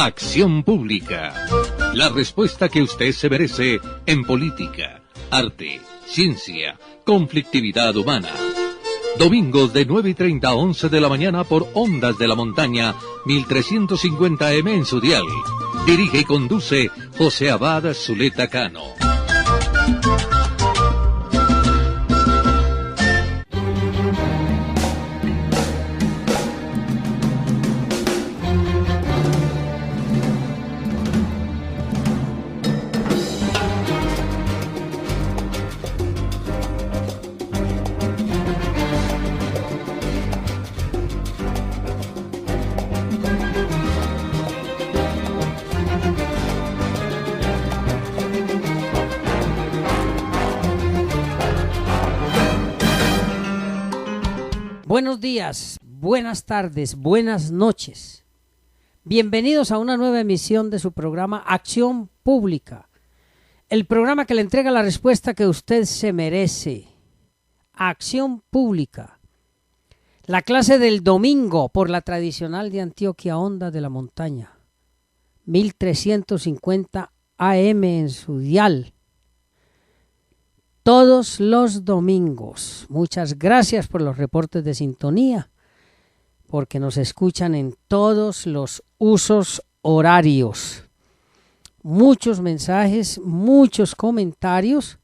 Acción Pública. La respuesta que usted se merece en política, arte, ciencia, conflictividad humana. Domingos de 9:30 a 11 de la mañana por Ondas de la Montaña, 1350M en su dial. Dirige y conduce José Abad Zuleta Cano. Buenos días, buenas tardes, buenas noches. Bienvenidos a una nueva emisión de su programa Acción Pública. El programa que le entrega la respuesta que usted se merece. Acción Pública. La clase del domingo por la tradicional de Antioquia Ondas de la Montaña. 1350 AM en su dial. Todos los domingos. Muchas gracias por los reportes de sintonía, porque nos escuchan en todos los usos horarios. Muchos mensajes, muchos comentarios,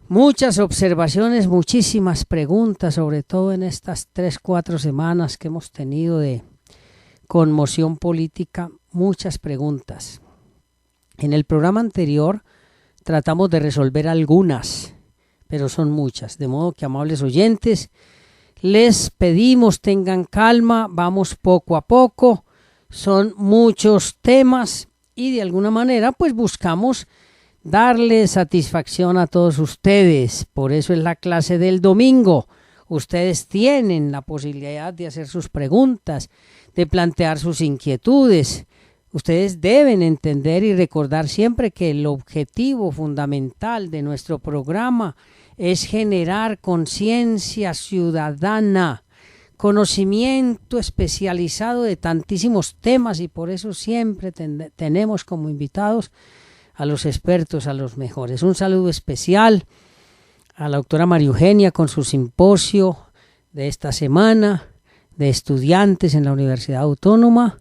muchas observaciones, muchísimas preguntas, sobre todo en estas 3-4 semanas que hemos tenido de conmoción política, muchas preguntas. En el programa anterior tratamos de resolver algunas, pero son muchas, de modo que, amables oyentes, les pedimos tengan calma, vamos poco a poco, son muchos temas y de alguna manera pues buscamos darle satisfacción a todos ustedes. Por eso es la clase del domingo. Ustedes tienen la posibilidad de hacer sus preguntas, de plantear sus inquietudes. Ustedes deben entender y recordar siempre que el objetivo fundamental de nuestro programa es generar conciencia ciudadana, conocimiento especializado de tantísimos temas, y por eso siempre tenemos como invitados a los expertos, a los mejores. Un saludo especial a la doctora María Eugenia con su simposio de esta semana de estudiantes en la Universidad Autónoma.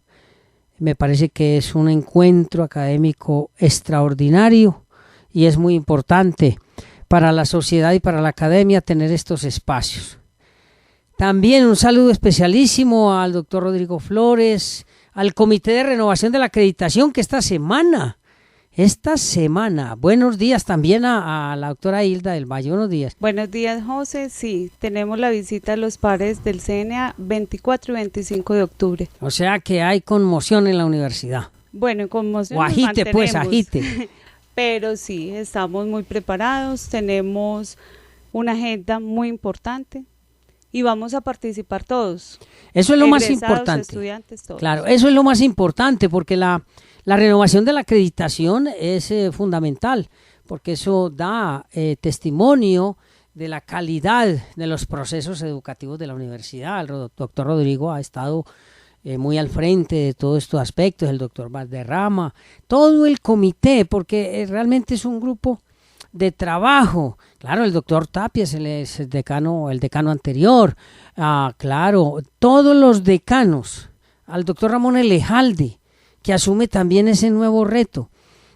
Me parece que es un encuentro académico extraordinario y es muy importante para la sociedad y para la academia tener estos espacios. También un saludo especialísimo al doctor Rodrigo Flores, al Comité de Renovación de la Acreditación que esta semana, buenos días también a la doctora Hilda del Valle, buenos días. Buenos días, José, sí, tenemos la visita a los pares del CNA 24 y 25 de octubre. O sea que hay conmoción en la universidad. Bueno, conmoción o agite pues, agite. Pero sí, estamos muy preparados, tenemos una agenda muy importante y vamos a participar todos. Eso es lo más importante. Estudiantes, todos. Claro, eso es lo más importante porque la renovación de la acreditación es fundamental, porque eso da testimonio de la calidad de los procesos educativos de la universidad. El doctor Rodrigo ha estado muy al frente de todos estos aspectos, el doctor Valderrama, todo el comité, porque realmente es un grupo de trabajo. Claro, el doctor Tapia es el decano anterior, claro, todos los decanos, al doctor Ramón Elejalde, que asume también ese nuevo reto.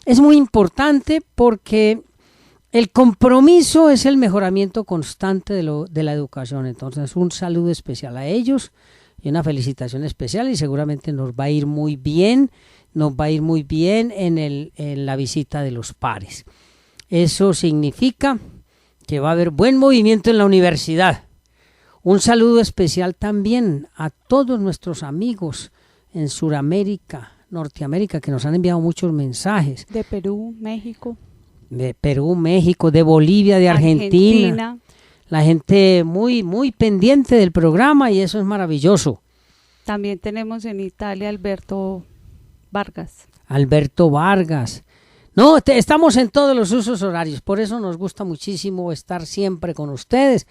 Es muy importante porque el compromiso es el mejoramiento constante de la educación. Entonces, un saludo especial a ellos y una felicitación especial, y seguramente nos va a ir muy bien en la visita de los pares. Eso significa que va a haber buen movimiento en la universidad. Un saludo especial también a todos nuestros amigos en Sudamérica, Norteamérica, que nos han enviado muchos mensajes. De Perú, México. De Bolivia, de Argentina. La gente muy, muy pendiente del programa y eso es maravilloso. También tenemos en Italia Alberto Vargas. No, estamos en todos los usos horarios, por eso nos gusta muchísimo estar siempre con ustedes.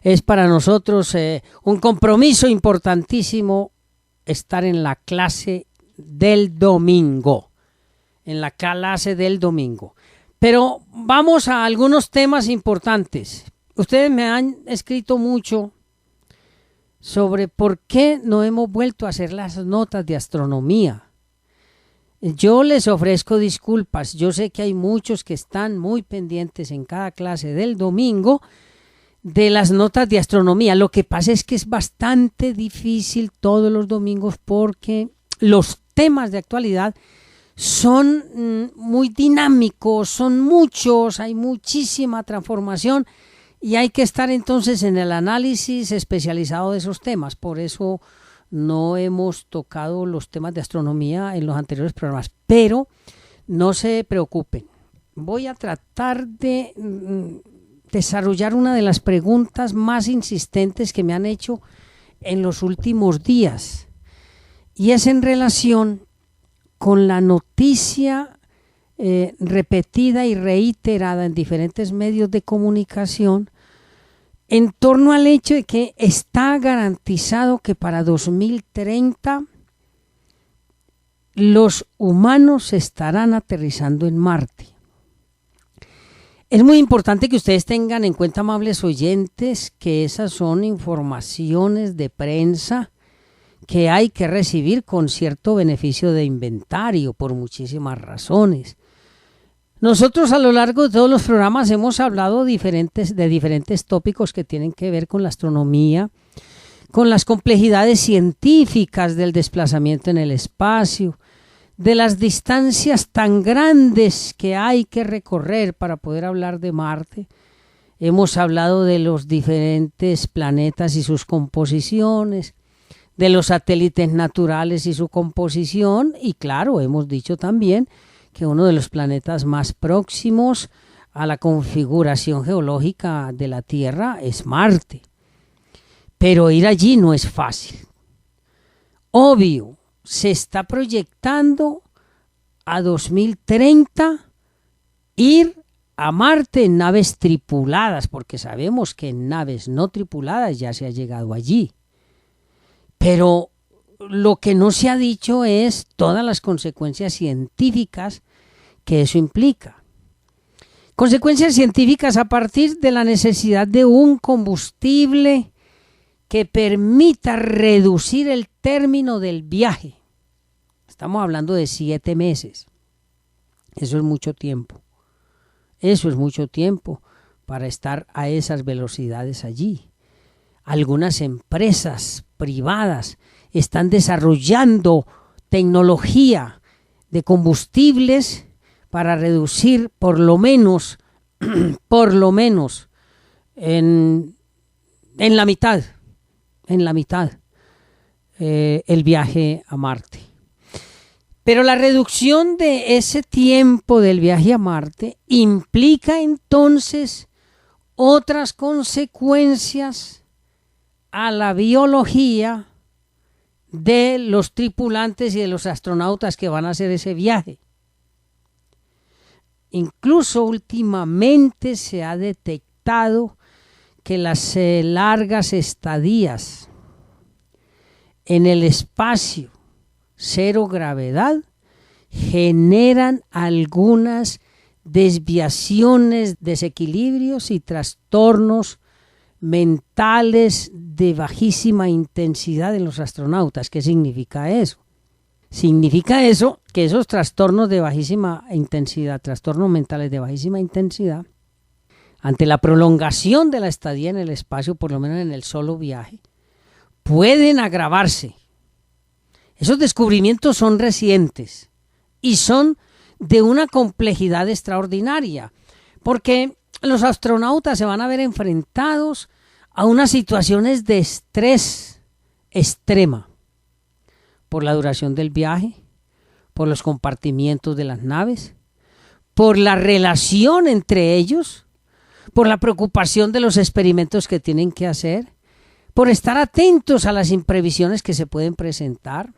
Es para nosotros un compromiso importantísimo estar en la clase del domingo. En la clase del domingo. Pero vamos a algunos temas importantes. Ustedes me han escrito mucho sobre por qué no hemos vuelto a hacer las notas de astronomía. Yo les ofrezco disculpas. Yo sé que hay muchos que están muy pendientes en cada clase del domingo de las notas de astronomía. Lo que pasa es que es bastante difícil todos los domingos porque los temas de actualidad son muy dinámicos, son muchos, hay muchísima transformación y hay que estar entonces en el análisis especializado de esos temas. Por eso no hemos tocado los temas de astronomía en los anteriores programas, pero no se preocupen. Voy a tratar de desarrollar una de las preguntas más insistentes que me han hecho en los últimos días y es en relación con la noticia repetida y reiterada en diferentes medios de comunicación en torno al hecho de que está garantizado que para 2030 los humanos estarán aterrizando en Marte. Es muy importante que ustedes tengan en cuenta, amables oyentes, que esas son informaciones de prensa que hay que recibir con cierto beneficio de inventario por muchísimas razones. Nosotros a lo largo de todos los programas hemos hablado de diferentes tópicos que tienen que ver con la astronomía, con las complejidades científicas del desplazamiento en el espacio, de las distancias tan grandes que hay que recorrer para poder hablar de Marte. Hemos hablado de los diferentes planetas y sus composiciones, de los satélites naturales y su composición, y claro, hemos dicho también que uno de los planetas más próximos a la configuración geológica de la Tierra es Marte. Pero ir allí no es fácil. Obvio, se está proyectando a 2030 ir a Marte en naves tripuladas, porque sabemos que en naves no tripuladas ya se ha llegado allí. Pero lo que no se ha dicho es todas las consecuencias científicas que eso implica. Consecuencias científicas a partir de la necesidad de un combustible que permita reducir el término del viaje. Estamos hablando de 7 meses. Eso es mucho tiempo. Eso es mucho tiempo para estar a esas velocidades allí. Algunas empresas privadas están desarrollando tecnología de combustibles para reducir por lo menos en la mitad el viaje a Marte. Pero la reducción de ese tiempo del viaje a Marte implica entonces otras consecuencias a la biología de los tripulantes y de los astronautas que van a hacer ese viaje. Incluso últimamente se ha detectado que las largas estadías en el espacio cero gravedad generan algunas desviaciones, desequilibrios y trastornos mentales de bajísima intensidad en los astronautas. ¿Qué significa eso? Significa eso que esos trastornos de bajísima intensidad, trastornos mentales de bajísima intensidad, ante la prolongación de la estadía en el espacio, por lo menos en el solo viaje, pueden agravarse. Esos descubrimientos son recientes y son de una complejidad extraordinaria, porque los astronautas se van a ver enfrentados a unas situaciones de estrés extrema por la duración del viaje, por los compartimientos de las naves, por la relación entre ellos, por la preocupación de los experimentos que tienen que hacer, por estar atentos a las imprevisiones que se pueden presentar,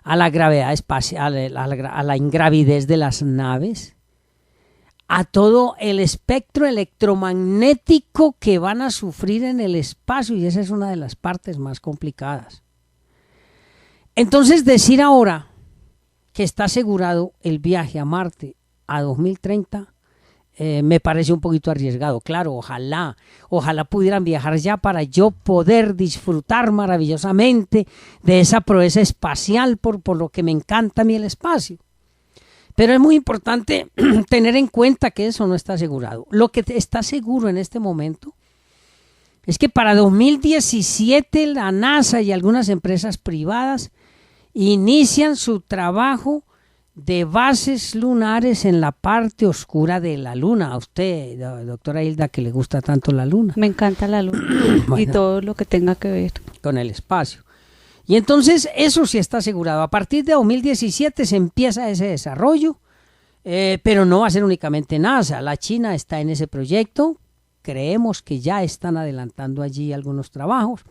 a la gravedad espacial, a la ingravidez de las naves, a todo el espectro electromagnético que van a sufrir en el espacio, y esa es una de las partes más complicadas. Entonces decir ahora que está asegurado el viaje a Marte a 2030 me parece un poquito arriesgado. Claro, ojalá pudieran viajar ya para yo poder disfrutar maravillosamente de esa proeza espacial por lo que me encanta a mí el espacio. Pero es muy importante tener en cuenta que eso no está asegurado. Lo que está seguro en este momento es que para 2017 la NASA y algunas empresas privadas inician su trabajo de bases lunares en la parte oscura de la Luna. A usted, doctora Hilda, que le gusta tanto la Luna. Me encanta la Luna bueno, y todo lo que tenga que ver con el espacio. Y entonces eso sí está asegurado. A partir de 2017 se empieza ese desarrollo, pero no va a ser únicamente NASA. La China está en ese proyecto. Creemos que ya están adelantando allí algunos trabajos.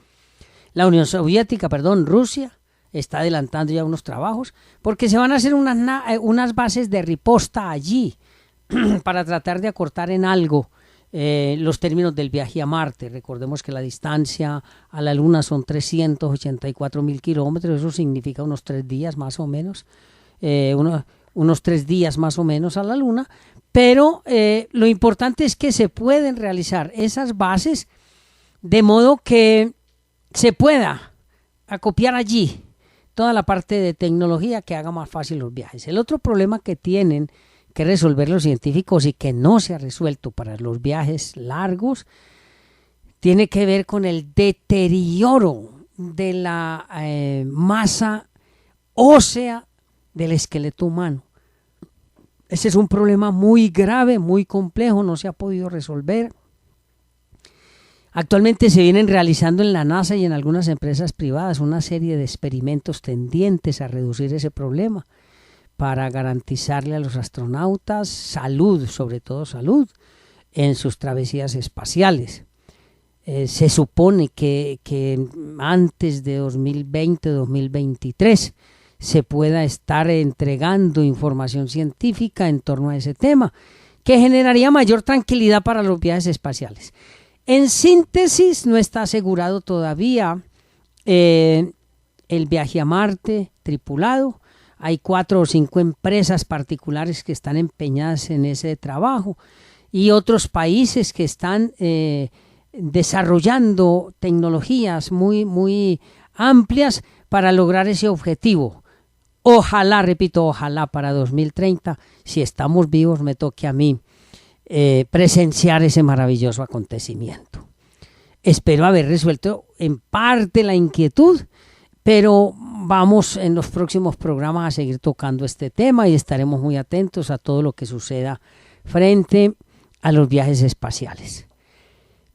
La Unión Soviética, Rusia, está adelantando ya unos trabajos, porque se van a hacer unas bases de riposta allí para tratar de acortar en algo los términos del viaje a Marte. Recordemos que la distancia a la Luna son 384.000 kilómetros, eso significa unos 3 días más o menos, unos 3 días más o menos a la Luna, pero lo importante es que se pueden realizar esas bases de modo que se pueda acopiar allí toda la parte de tecnología que haga más fácil los viajes. El otro problema que tienen que resolver los científicos y que no se ha resuelto para los viajes largos tiene que ver con el deterioro de la masa ósea del esqueleto humano. Ese es un problema muy grave, muy complejo, no se ha podido resolver. Actualmente se vienen realizando en la NASA y en algunas empresas privadas una serie de experimentos tendientes a reducir ese problema para garantizarle a los astronautas salud, sobre todo salud, en sus travesías espaciales. Se supone que antes de 2020-2023 se pueda estar entregando información científica en torno a ese tema, que generaría mayor tranquilidad para los viajes espaciales. En síntesis, no está asegurado todavía el viaje a Marte tripulado. Hay 4 o 5 empresas particulares que están empeñadas en ese trabajo y otros países que están desarrollando tecnologías muy amplias para lograr ese objetivo. Ojalá, repito, ojalá para 2030, si estamos vivos, me toque a mí presenciar ese maravilloso acontecimiento. Espero haber resuelto en parte la inquietud, pero vamos en los próximos programas a seguir tocando este tema y estaremos muy atentos a todo lo que suceda frente a los viajes espaciales.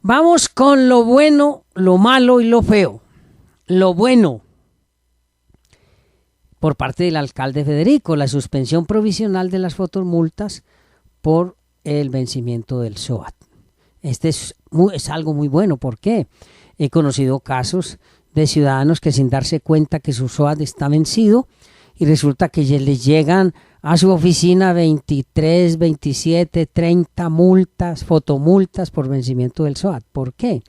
Vamos con lo bueno, lo malo y lo feo. Lo bueno, por parte del alcalde Federico, la suspensión provisional de las fotomultas por el vencimiento del SOAT. Este es algo muy bueno. ¿Por qué? He conocido casos de ciudadanos que sin darse cuenta que su SOAT está vencido y resulta que les llegan a su oficina 23, 27, 30 multas, fotomultas por vencimiento del SOAT. ¿Por qué?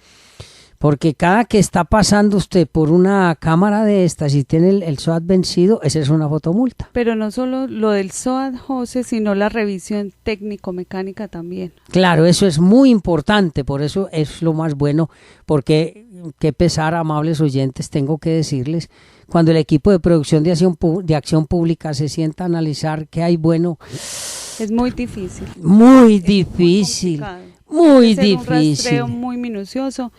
Porque cada que está pasando usted por una cámara de estas y tiene el SOAT vencido, esa es una fotomulta. Pero no solo lo del SOAT, José, sino la revisión técnico-mecánica también. Claro, eso es muy importante, por eso es lo más bueno, porque qué pesar, amables oyentes, tengo que decirles, cuando el equipo de producción de acción pública se sienta a analizar qué hay bueno. Es muy difícil. Muy difícil. Muy difícil. Un rastreo muy minucioso.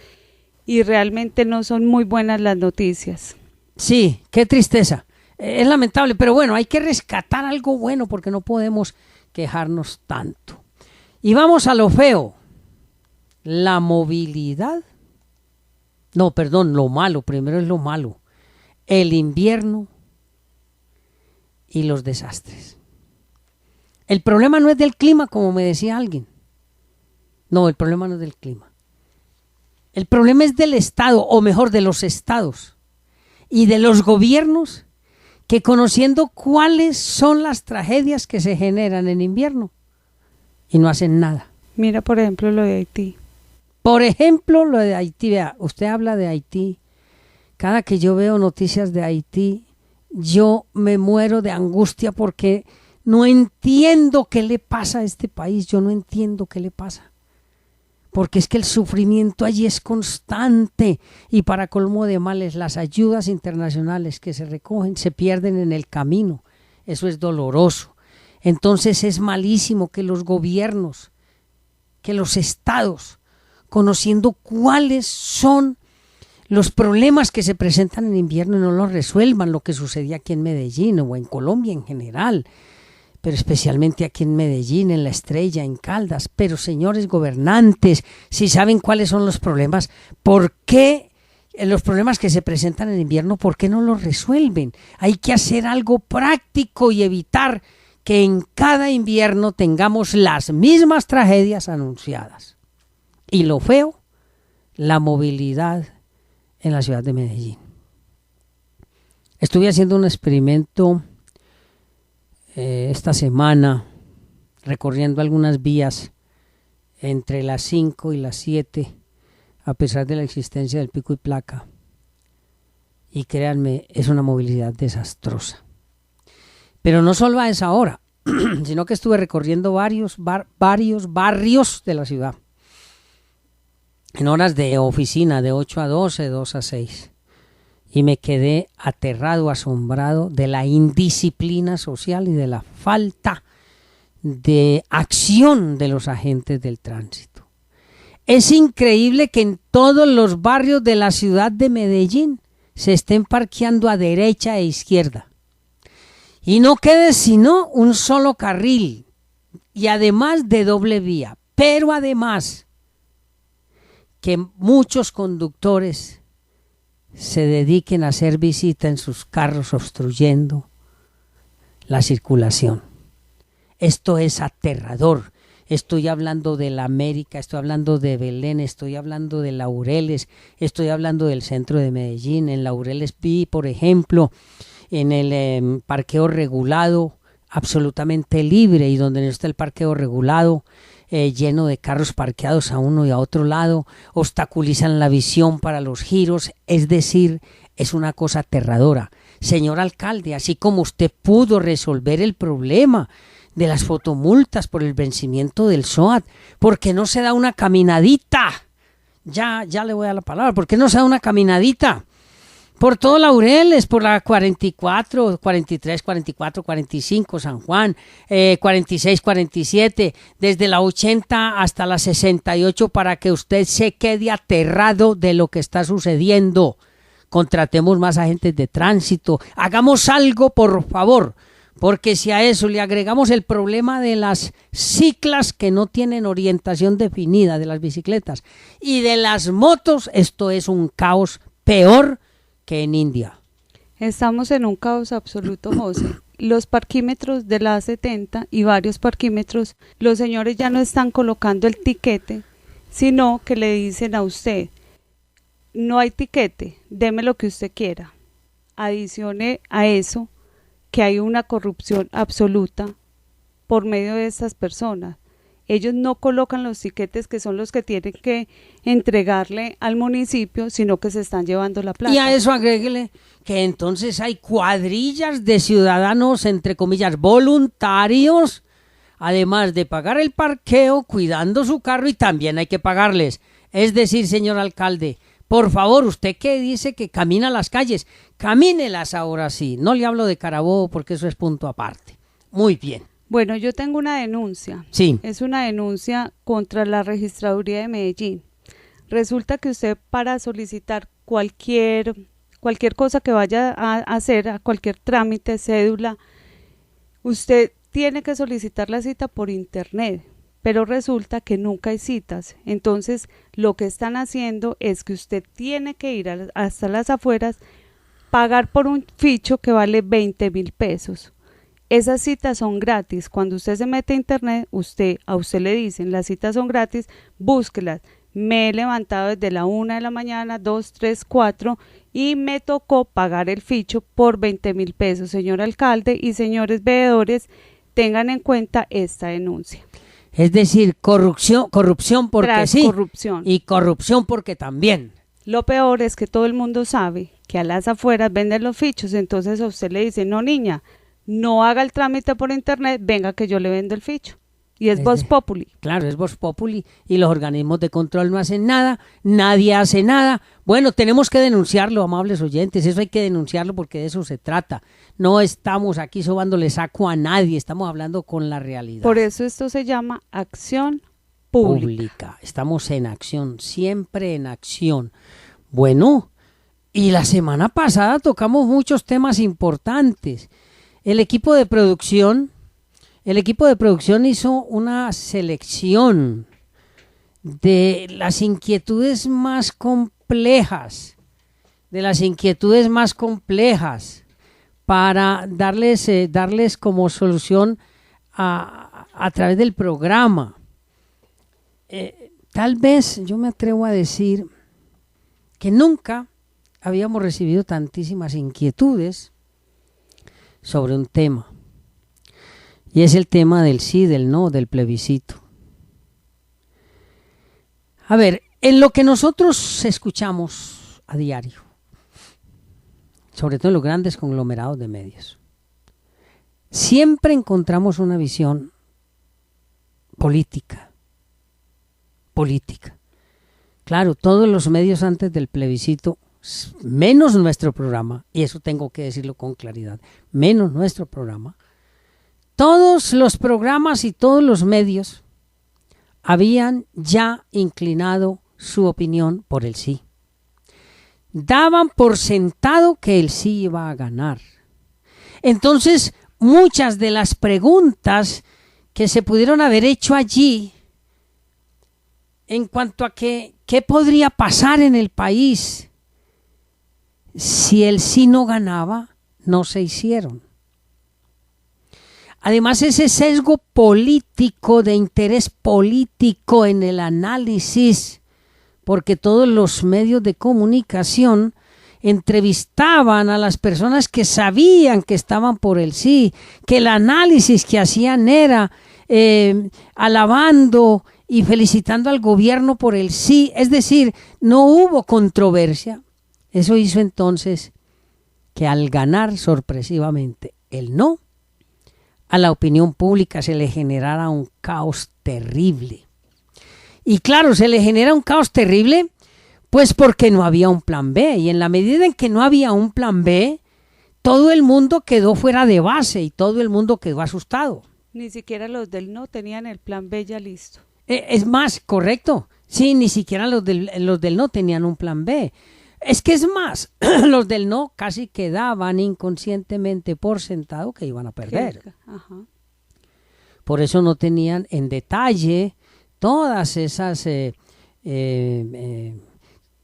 Y realmente no son muy buenas las noticias. Sí, qué tristeza. Es lamentable, pero bueno, hay que rescatar algo bueno porque no podemos quejarnos tanto. Y vamos a lo feo. La movilidad. No, perdón, lo malo. Primero es lo malo. El invierno y los desastres. El problema no es del clima, como me decía alguien. No, el problema no es del clima. El problema es del Estado, o mejor, de los estados y de los gobiernos que, conociendo cuáles son las tragedias que se generan en invierno, y no hacen nada. Mira, por ejemplo, lo de Haití. Por ejemplo, lo de Haití. Vea, usted habla de Haití. Cada que yo veo noticias de Haití, yo me muero de angustia porque no entiendo qué le pasa a este país, yo no entiendo qué le pasa. Porque es que el sufrimiento allí es constante y para colmo de males las ayudas internacionales que se recogen se pierden en el camino. Eso es doloroso. Entonces es malísimo que los gobiernos, que los estados, conociendo cuáles son los problemas que se presentan en invierno, no los resuelvan, lo que sucedía aquí en Medellín o en Colombia en general, pero especialmente aquí en Medellín, en La Estrella, en Caldas. Pero señores gobernantes, si saben cuáles son los problemas, ¿por qué los problemas que se presentan en invierno, por qué no los resuelven? Hay que hacer algo práctico y evitar que en cada invierno tengamos las mismas tragedias anunciadas. Y lo feo, la movilidad en la ciudad de Medellín. Estuve haciendo un experimento esta semana, recorriendo algunas vías entre las 5 y las 7, a pesar de la existencia del pico y placa. Y créanme, es una movilidad desastrosa. Pero no solo a esa hora, sino que estuve recorriendo varios barrios de la ciudad, en horas de oficina, de 8 a 12, 2 a 6. Y me quedé aterrado, asombrado de la indisciplina social y de la falta de acción de los agentes del tránsito. Es increíble que en todos los barrios de la ciudad de Medellín se estén parqueando a derecha e izquierda. Y no quede sino un solo carril y además de doble vía. Pero además que muchos conductores se dediquen a hacer visita en sus carros obstruyendo la circulación. Esto es aterrador. Estoy hablando de la América, estoy hablando de Belén, estoy hablando de Laureles, estoy hablando del centro de Medellín. En Laureles vi, por ejemplo, en el parqueo regulado, absolutamente libre, y donde no está el parqueo regulado, lleno de carros parqueados a uno y a otro lado, obstaculizan la visión para los giros, es decir, es una cosa aterradora. Señor alcalde, así como usted pudo resolver el problema de las fotomultas por el vencimiento del SOAT, ¿por qué no se da una caminadita? Ya le voy a la palabra. ¿Por qué no se da una caminadita por todo Laureles, por la 44, 43, 44, 45, San Juan, 46, 47, desde la 80 hasta la 68, para que usted se quede aterrado de lo que está sucediendo? Contratemos más agentes de tránsito, hagamos algo, por favor, porque si a eso le agregamos el problema de las ciclas que no tienen orientación definida, de las bicicletas y de las motos, esto es un caos peor que en India. Estamos en un caos absoluto, José. Los parquímetros de la A70 y varios parquímetros, los señores ya no están colocando el tiquete, sino que le dicen a usted: no hay tiquete, deme lo que usted quiera. Adicione a eso que hay una corrupción absoluta por medio de estas personas. Ellos no colocan los tiquetes que son los que tienen que entregarle al municipio, sino que se están llevando la plata. Y a eso agréguele que entonces hay cuadrillas de ciudadanos, entre comillas, voluntarios, además de pagar el parqueo, cuidando su carro, y también hay que pagarles. Es decir, señor alcalde, por favor, usted que dice que camina las calles, camínelas ahora sí. No le hablo de Carabobo porque eso es punto aparte. Muy bien. Bueno, yo tengo una denuncia. Sí. Es una denuncia contra la Registraduría de Medellín. Resulta que usted, para solicitar cualquier cosa que vaya a hacer, a cualquier trámite, cédula, usted tiene que solicitar la cita por internet, pero resulta que nunca hay citas. Entonces, lo que están haciendo es que usted tiene que ir hasta las afueras, pagar por un ficho que vale 20.000 pesos. Esas citas son gratis. Cuando usted se mete a internet, a usted le dicen: las citas son gratis, búsquelas. Me he levantado desde la 1 de la mañana, 2, 3, 4, y me tocó pagar el ficho por 20.000 pesos. Señor alcalde y señores veedores, tengan en cuenta esta denuncia. Es decir, corrupción porque tras sí, corrupción. y corrupción porque también. Lo peor es que todo el mundo sabe que a las afueras venden los fichos, entonces a usted le dicen, no niña, no haga el trámite por internet, venga que yo le vendo el ficho. Y es Vox Populi. Claro, es Vox Populi y los organismos de control no hacen nada, nadie hace nada. Bueno, tenemos que denunciarlo, amables oyentes, eso hay que denunciarlo porque de eso se trata. No estamos aquí sobándole saco a nadie, estamos hablando con la realidad. Por eso esto se llama acción pública. Estamos en acción, siempre en acción. Bueno, y la semana pasada tocamos muchos temas importantes. El equipo de producción hizo una selección de las inquietudes más complejas, para darles como solución a través del programa. Tal vez yo me atrevo a decir que nunca habíamos recibido tantísimas inquietudes sobre un tema. Y es el tema del sí, del no, del plebiscito. A ver, en lo que nosotros escuchamos a diario, sobre todo en los grandes conglomerados de medios, siempre encontramos una visión política. Claro, todos los medios antes del plebiscito, menos nuestro programa, y eso tengo que decirlo con claridad, menos nuestro programa, todos los programas y todos los medios habían ya inclinado su opinión por el sí. Daban por sentado que el sí iba a ganar. Entonces, muchas de las preguntas que se pudieron haber hecho allí en cuanto a qué podría pasar en el país si el sí no ganaba, no se hicieron. Además, ese sesgo político, de interés político en el análisis, porque todos los medios de comunicación entrevistaban a las personas que sabían que estaban por el sí, que el análisis que hacían era alabando y felicitando al gobierno por el sí, es decir, no hubo controversia. Eso hizo entonces que al ganar sorpresivamente el no, a la opinión pública se le generara un caos terrible. Y claro, se le genera un caos terrible pues porque no había un plan B, y en la medida en que no había un plan B, todo el mundo quedó fuera de base y todo el mundo quedó asustado. Ni siquiera los del no tenían el plan B ya listo. Es más, correcto, sí, ni siquiera los del no tenían un plan B. Es que es más, los del no casi quedaban inconscientemente por sentado que iban a perder. Ajá. Por eso no tenían en detalle todas esas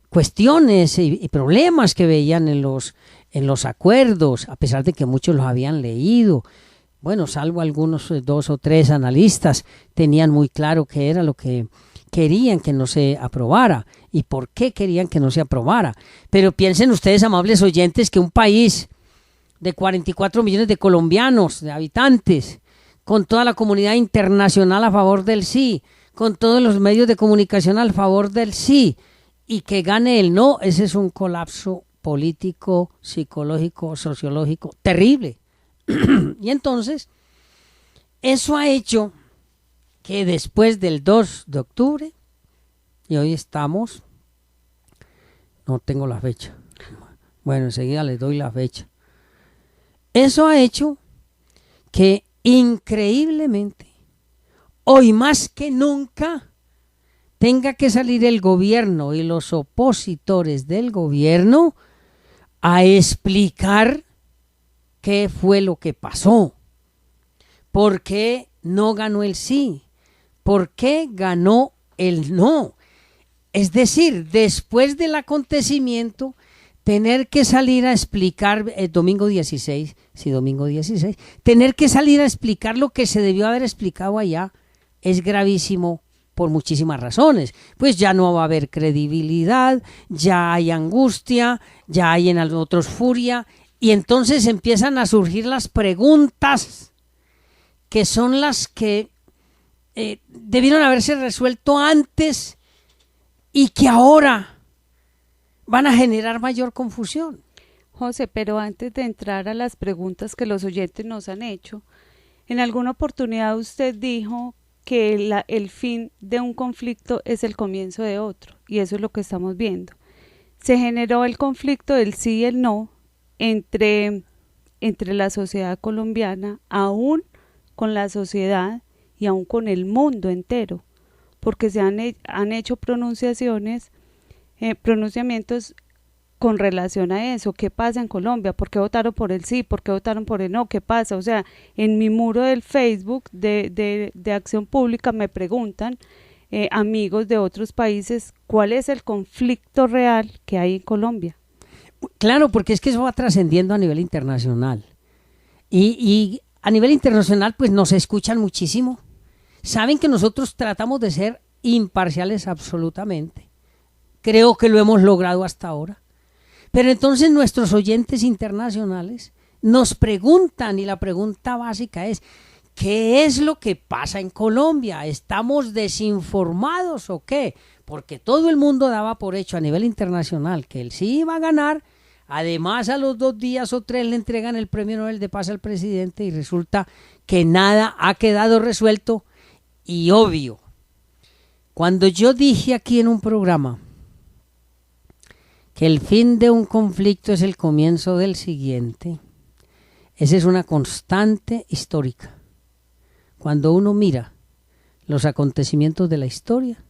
cuestiones y problemas que veían en los acuerdos, a pesar de que muchos los habían leído. Bueno, salvo algunos 2 o 3 analistas, tenían muy claro qué era lo que querían que no se aprobara y por qué querían que no se aprobara. Pero piensen ustedes, amables oyentes, que un país de 44 millones de colombianos, de habitantes, con toda la comunidad internacional a favor del sí, con todos los medios de comunicación a favor del sí, y que gane el no, ese es un colapso político, psicológico, sociológico terrible. Y entonces, eso ha hecho que después del 2 de octubre, y hoy estamos, no tengo la fecha, bueno, enseguida les doy la fecha, eso ha hecho que increíblemente, hoy más que nunca, tenga que salir el gobierno y los opositores del gobierno a explicar qué fue lo que pasó, por qué no ganó el sí, por qué ganó el no. Es decir, después del acontecimiento, tener que salir a explicar domingo 16, tener que salir a explicar lo que se debió haber explicado allá es gravísimo por muchísimas razones. Pues ya no va a haber credibilidad, ya hay angustia, ya hay en otros furia, y entonces empiezan a surgir las preguntas que son las que debieron haberse resuelto antes y que ahora van a generar mayor confusión. José, pero antes de entrar a las preguntas que los oyentes nos han hecho, en alguna oportunidad usted dijo que el fin de un conflicto es el comienzo de otro, y eso es lo que estamos viendo. Se generó el conflicto del sí y el no entre la sociedad colombiana, aún con la sociedad y aún con el mundo entero, porque se han hecho pronunciamientos con relación a eso. ¿Qué pasa en Colombia? ¿Por qué votaron por el sí? ¿Por qué votaron por el no? ¿Qué pasa? O sea, en mi muro del Facebook de Acción Pública me preguntan amigos de otros países cuál es el conflicto real que hay en Colombia. Claro, porque es que eso va trascendiendo a nivel internacional. Y a nivel internacional pues nos escuchan muchísimo. Saben que nosotros tratamos de ser imparciales absolutamente. Creo que lo hemos logrado hasta ahora. Pero entonces nuestros oyentes internacionales nos preguntan, y la pregunta básica es, ¿qué es lo que pasa en Colombia? ¿Estamos desinformados o qué? Porque todo el mundo daba por hecho a nivel internacional que él sí iba a ganar. Además, a los 2 días o 3 le entregan el Premio Nobel de Paz al presidente y resulta que nada ha quedado resuelto y obvio. Cuando yo dije aquí en un programa que el fin de un conflicto es el comienzo del siguiente, esa es una constante histórica. Cuando uno mira los acontecimientos de la historia,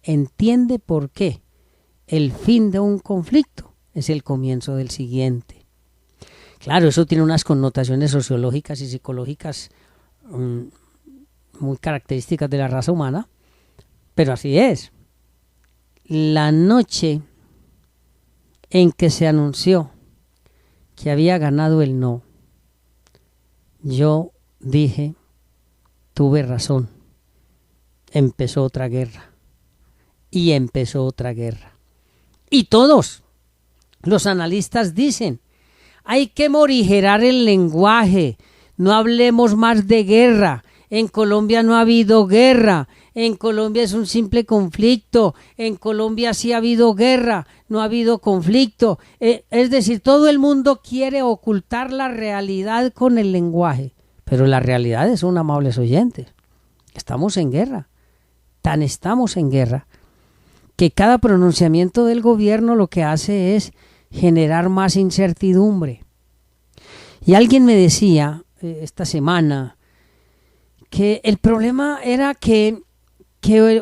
entiende por qué el fin de un conflicto es el comienzo del siguiente. Claro, eso tiene unas connotaciones sociológicas y psicológicas muy características de la raza humana, pero así es. La noche en que se anunció que había ganado el no, yo dije, tuve razón, empezó otra guerra, y empezó otra guerra. Y todos los analistas dicen, hay que morigerar el lenguaje, no hablemos más de guerra, en Colombia no ha habido guerra, en Colombia es un simple conflicto, en Colombia sí ha habido guerra, no ha habido conflicto. Es decir, todo el mundo quiere ocultar la realidad con el lenguaje, pero la realidad son amables oyentes. Estamos en guerra, tan estamos en guerra, que cada pronunciamiento del gobierno lo que hace es generar más incertidumbre. Y alguien me decía esta semana que el problema era que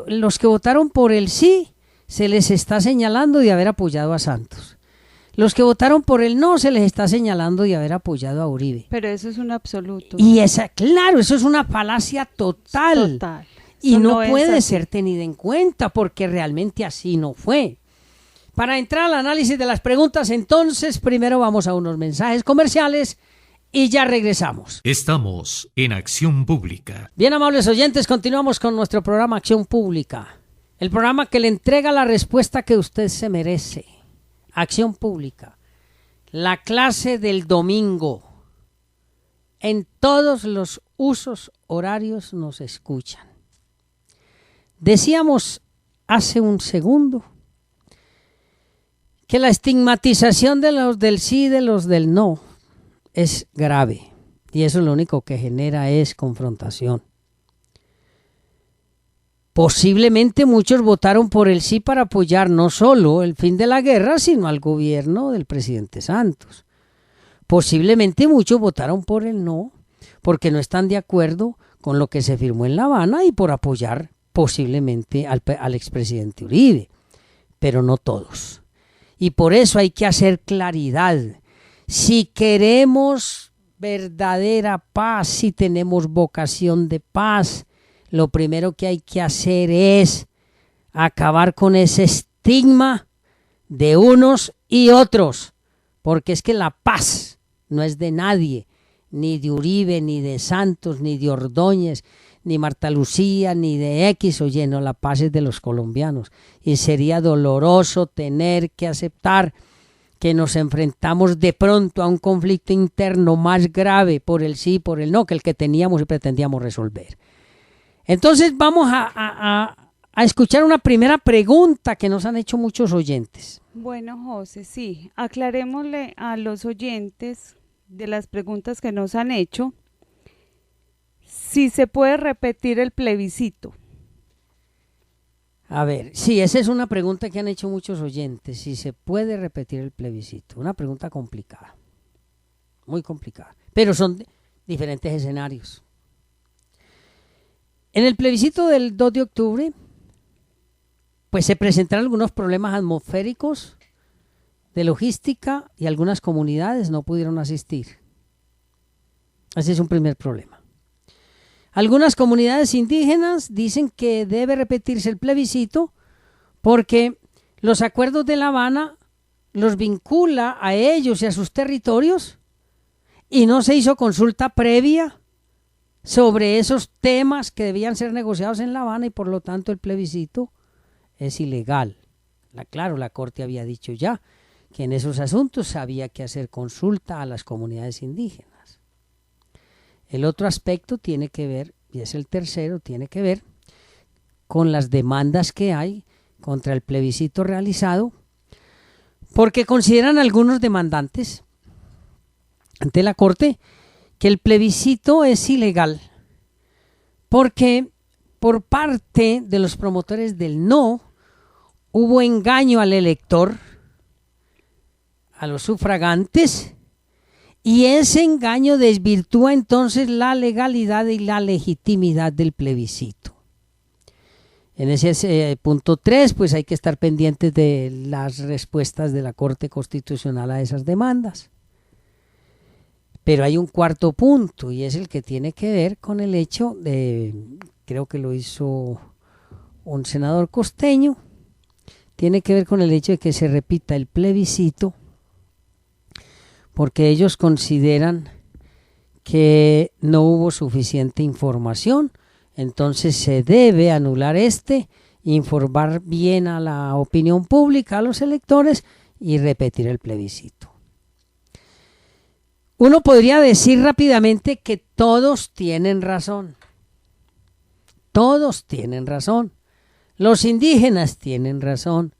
los que votaron por el sí se les está señalando de haber apoyado a Santos. Los que votaron por el no se les está señalando de haber apoyado a Uribe. Pero eso es un absoluto. Y claro, eso es una falacia total. Total. Y no puede ser tenida en cuenta porque realmente así no fue. Para entrar al análisis de las preguntas, entonces, primero vamos a unos mensajes comerciales y ya regresamos. Estamos en Acción Pública. Bien, amables oyentes, continuamos con nuestro programa Acción Pública. El programa que le entrega la respuesta que usted se merece. Acción Pública. La clase del domingo. En todos los usos horarios nos escuchan. Decíamos hace un segundo que la estigmatización de los del sí y de los del no es grave y eso lo único que genera es confrontación. Posiblemente muchos votaron por el sí para apoyar no solo el fin de la guerra, sino al gobierno del presidente Santos. Posiblemente muchos votaron por el no porque no están de acuerdo con lo que se firmó en La Habana y por apoyar posiblemente al expresidente Uribe, pero no todos. Y por eso hay que hacer claridad. Si queremos verdadera paz, si tenemos vocación de paz, lo primero que hay que hacer es acabar con ese estigma de unos y otros, porque es que la paz no es de nadie, ni de Uribe, ni de Santos, ni de Ordóñez, ni Marta Lucía, ni de X o Y, no, la paz es de los colombianos. Y sería doloroso tener que aceptar que nos enfrentamos de pronto a un conflicto interno más grave por el sí y por el no que el que teníamos y pretendíamos resolver. Entonces vamos a a escuchar una primera pregunta que nos han hecho muchos oyentes. Bueno, José, sí, aclarémosle a los oyentes de las preguntas que nos han hecho si se puede repetir el plebiscito. A ver, sí, esa es una pregunta que han hecho muchos oyentes, si se puede repetir el plebiscito. Una pregunta complicada, muy complicada, pero son diferentes escenarios. En el plebiscito del 2 de octubre, pues se presentaron algunos problemas atmosféricos de logística y algunas comunidades no pudieron asistir. Ese es un primer problema. Algunas comunidades indígenas dicen que debe repetirse el plebiscito porque los acuerdos de La Habana los vincula a ellos y a sus territorios y no se hizo consulta previa sobre esos temas que debían ser negociados en La Habana y por lo tanto el plebiscito es ilegal. Claro, la Corte había dicho ya que en esos asuntos había que hacer consulta a las comunidades indígenas. El otro aspecto tiene que ver, y es el tercero, tiene que ver con las demandas que hay contra el plebiscito realizado, porque consideran algunos demandantes ante la Corte que el plebiscito es ilegal, porque por parte de los promotores del no hubo engaño al elector, a los sufragantes, y ese engaño desvirtúa entonces la legalidad y la legitimidad del plebiscito. En ese punto 3, pues hay que estar pendientes de las respuestas de la Corte Constitucional a esas demandas. Pero hay un cuarto punto y es el que tiene que ver con el hecho de, creo que lo hizo un senador costeño, tiene que ver con el hecho de que se repita el plebiscito porque ellos consideran que no hubo suficiente información, entonces se debe anular informar bien a la opinión pública, a los electores y repetir el plebiscito. Uno podría decir rápidamente que todos tienen razón. Todos tienen razón. Los indígenas tienen razón.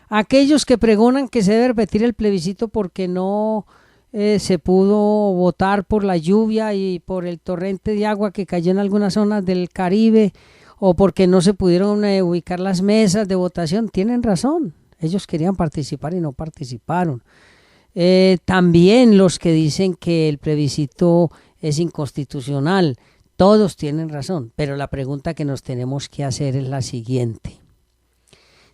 Aquellos que pregonan que se debe repetir el plebiscito porque no se pudo votar por la lluvia y por el torrente de agua que cayó en algunas zonas del Caribe o porque no se pudieron ubicar las mesas de votación, tienen razón. Ellos querían participar y no participaron. También los que dicen que el plebiscito es inconstitucional, todos tienen razón, pero la pregunta que nos tenemos que hacer es la siguiente.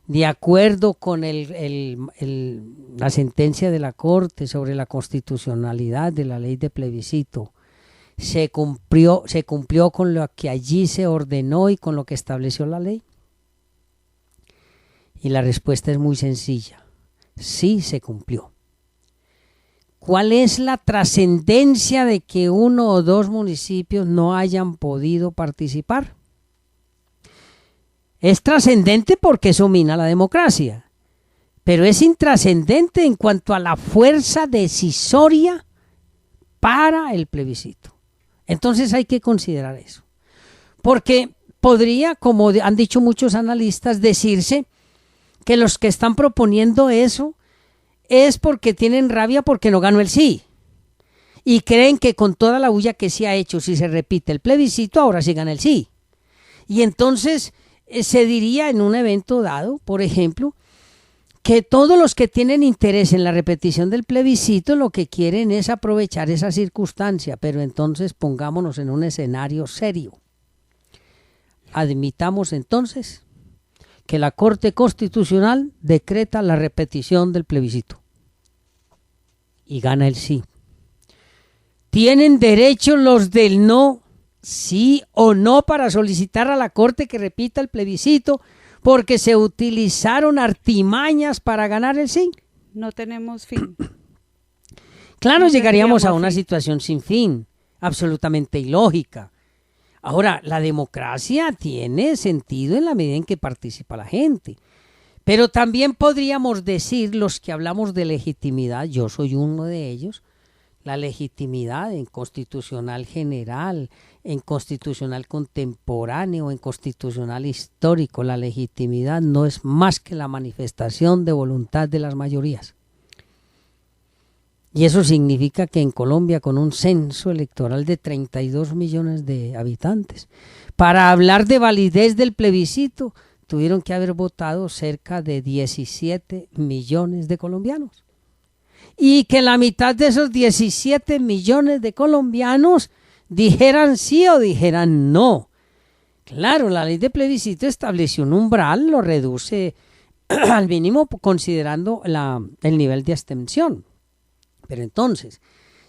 De acuerdo con la sentencia de la Corte sobre la constitucionalidad de la ley de plebiscito, ¿se cumplió con lo que allí se ordenó y con lo que estableció la ley? Y la respuesta es muy sencilla, sí se cumplió. ¿Cuál es la trascendencia de que uno o dos municipios no hayan podido participar? Es trascendente porque eso mina la democracia, pero es intrascendente en cuanto a la fuerza decisoria para el plebiscito. Entonces hay que considerar eso, porque podría, como han dicho muchos analistas, decirse que los que están proponiendo eso es porque tienen rabia porque no ganó el sí y creen que con toda la bulla que se ha hecho, si se repite el plebiscito, ahora sí gana el sí. Y entonces se diría en un evento dado, por ejemplo, que todos los que tienen interés en la repetición del plebiscito lo que quieren es aprovechar esa circunstancia, pero entonces pongámonos en un escenario serio. Admitamos entonces que la Corte Constitucional decreta la repetición del plebiscito y gana el sí. ¿Tienen derecho los del no, sí o no, para solicitar a la Corte que repita el plebiscito porque se utilizaron artimañas para ganar el sí? No tenemos fin. Claro, llegaríamos a una situación sin fin, absolutamente ilógica. Ahora, la democracia tiene sentido en la medida en que participa la gente, pero también podríamos decir, los que hablamos de legitimidad, yo soy uno de ellos, la legitimidad en constitucional general, en constitucional contemporáneo, en constitucional histórico, la legitimidad no es más que la manifestación de voluntad de las mayorías. Y eso significa que en Colombia, con un censo electoral de 32 millones de habitantes, para hablar de validez del plebiscito, tuvieron que haber votado cerca de 17 millones de colombianos. Y que la mitad de esos 17 millones de colombianos dijeran sí o dijeran no. Claro, la ley de plebiscito estableció un umbral, lo reduce al mínimo considerando el nivel de abstención. Pero entonces,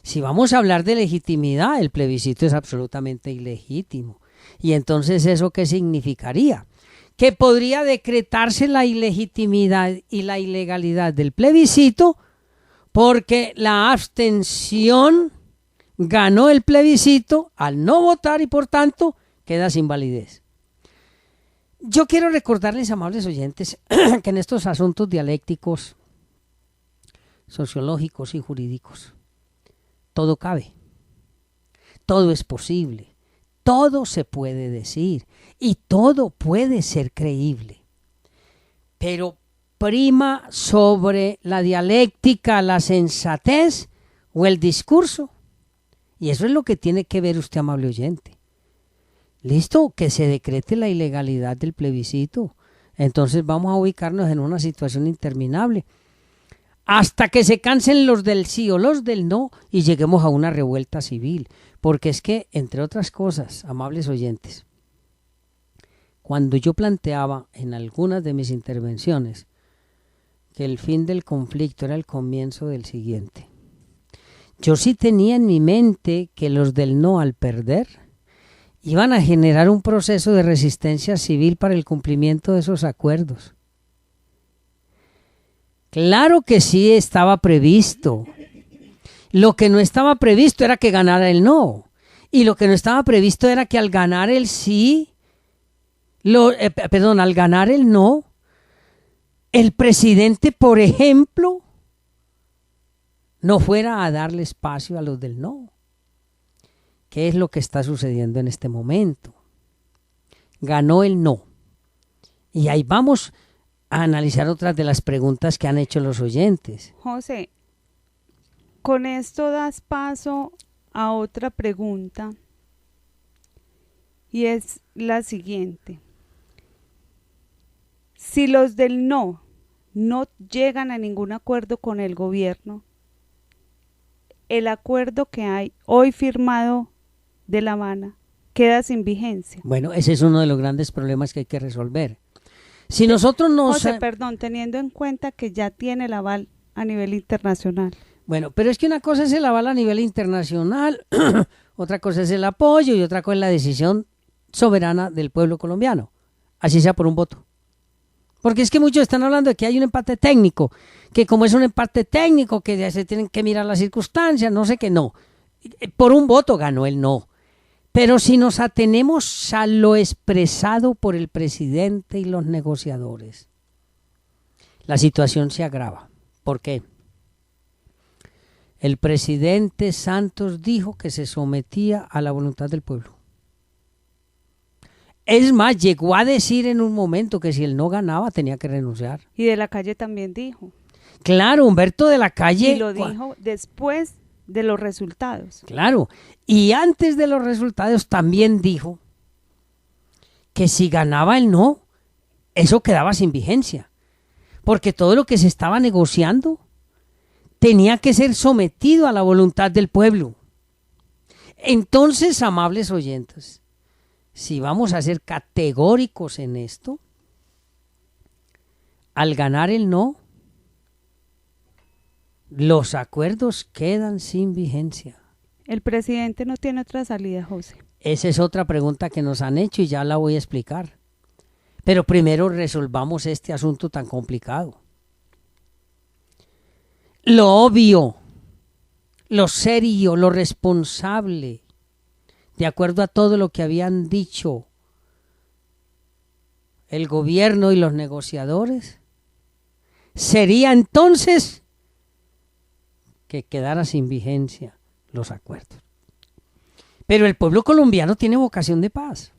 si vamos a hablar de legitimidad, el plebiscito es absolutamente ilegítimo. Y entonces, ¿eso qué significaría? Que podría decretarse la ilegitimidad y la ilegalidad del plebiscito porque la abstención ganó el plebiscito al no votar y por tanto queda sin validez. Yo quiero recordarles, amables oyentes, que en estos asuntos dialécticos, sociológicos y jurídicos, todo cabe, todo es posible, todo se puede decir y todo puede ser creíble. Pero prima sobre la dialéctica, la sensatez o el discurso. Y eso es lo que tiene que ver usted, amable oyente. Listo, que se decrete la ilegalidad del plebiscito. Entonces vamos a ubicarnos en una situación interminable. Hasta que se cansen los del sí o los del no y lleguemos a una revuelta civil. Porque es que, entre otras cosas, amables oyentes, cuando yo planteaba en algunas de mis intervenciones que el fin del conflicto era el comienzo del siguiente, yo sí tenía en mi mente que los del no, al perder, iban a generar un proceso de resistencia civil para el cumplimiento de esos acuerdos. Claro que sí estaba previsto. Lo que no estaba previsto era que ganara el no. Y lo que no estaba previsto era que al ganar el sí, al ganar el no, el presidente, por ejemplo, no fuera a darle espacio a los del no. ¿Qué es lo que está sucediendo en este momento? Ganó el no. Y ahí vamos a analizar otras de las preguntas que han hecho los oyentes. José, con esto das paso a otra pregunta y es la siguiente. Si los del no llegan a ningún acuerdo con el gobierno, el acuerdo que hay hoy firmado de La Habana queda sin vigencia. Bueno, ese es uno de los grandes problemas que hay que resolver. Si nosotros teniendo en cuenta que ya tiene el aval a nivel internacional. Bueno, pero es que una cosa es el aval a nivel internacional, otra cosa es el apoyo y otra cosa es la decisión soberana del pueblo colombiano, así sea por un voto. Porque es que muchos están hablando de que hay un empate técnico, que como es un empate técnico, que ya se tienen que mirar las circunstancias, no sé qué, no. Por un voto ganó el no. Pero si nos atenemos a lo expresado por el presidente y los negociadores, la situación se agrava. ¿Por qué? El presidente Santos dijo que se sometía a la voluntad del pueblo. Es más, llegó a decir en un momento que si él no ganaba tenía que renunciar. Y de la Calle también dijo. Claro, Humberto de la Calle. Y lo dijo después de los resultados. Claro, y antes de los resultados también dijo que si ganaba el no, eso quedaba sin vigencia. Porque todo lo que se estaba negociando tenía que ser sometido a la voluntad del pueblo. Entonces, amables oyentes, si vamos a ser categóricos en esto, al ganar el no, los acuerdos quedan sin vigencia. El presidente no tiene otra salida, José. Esa es otra pregunta que nos han hecho y ya la voy a explicar. Pero primero resolvamos este asunto tan complicado. Lo obvio, lo serio, lo responsable, de acuerdo a todo lo que habían dicho el gobierno y los negociadores, sería entonces que quedara sin vigencia los acuerdos. Pero el pueblo colombiano tiene vocación de paz.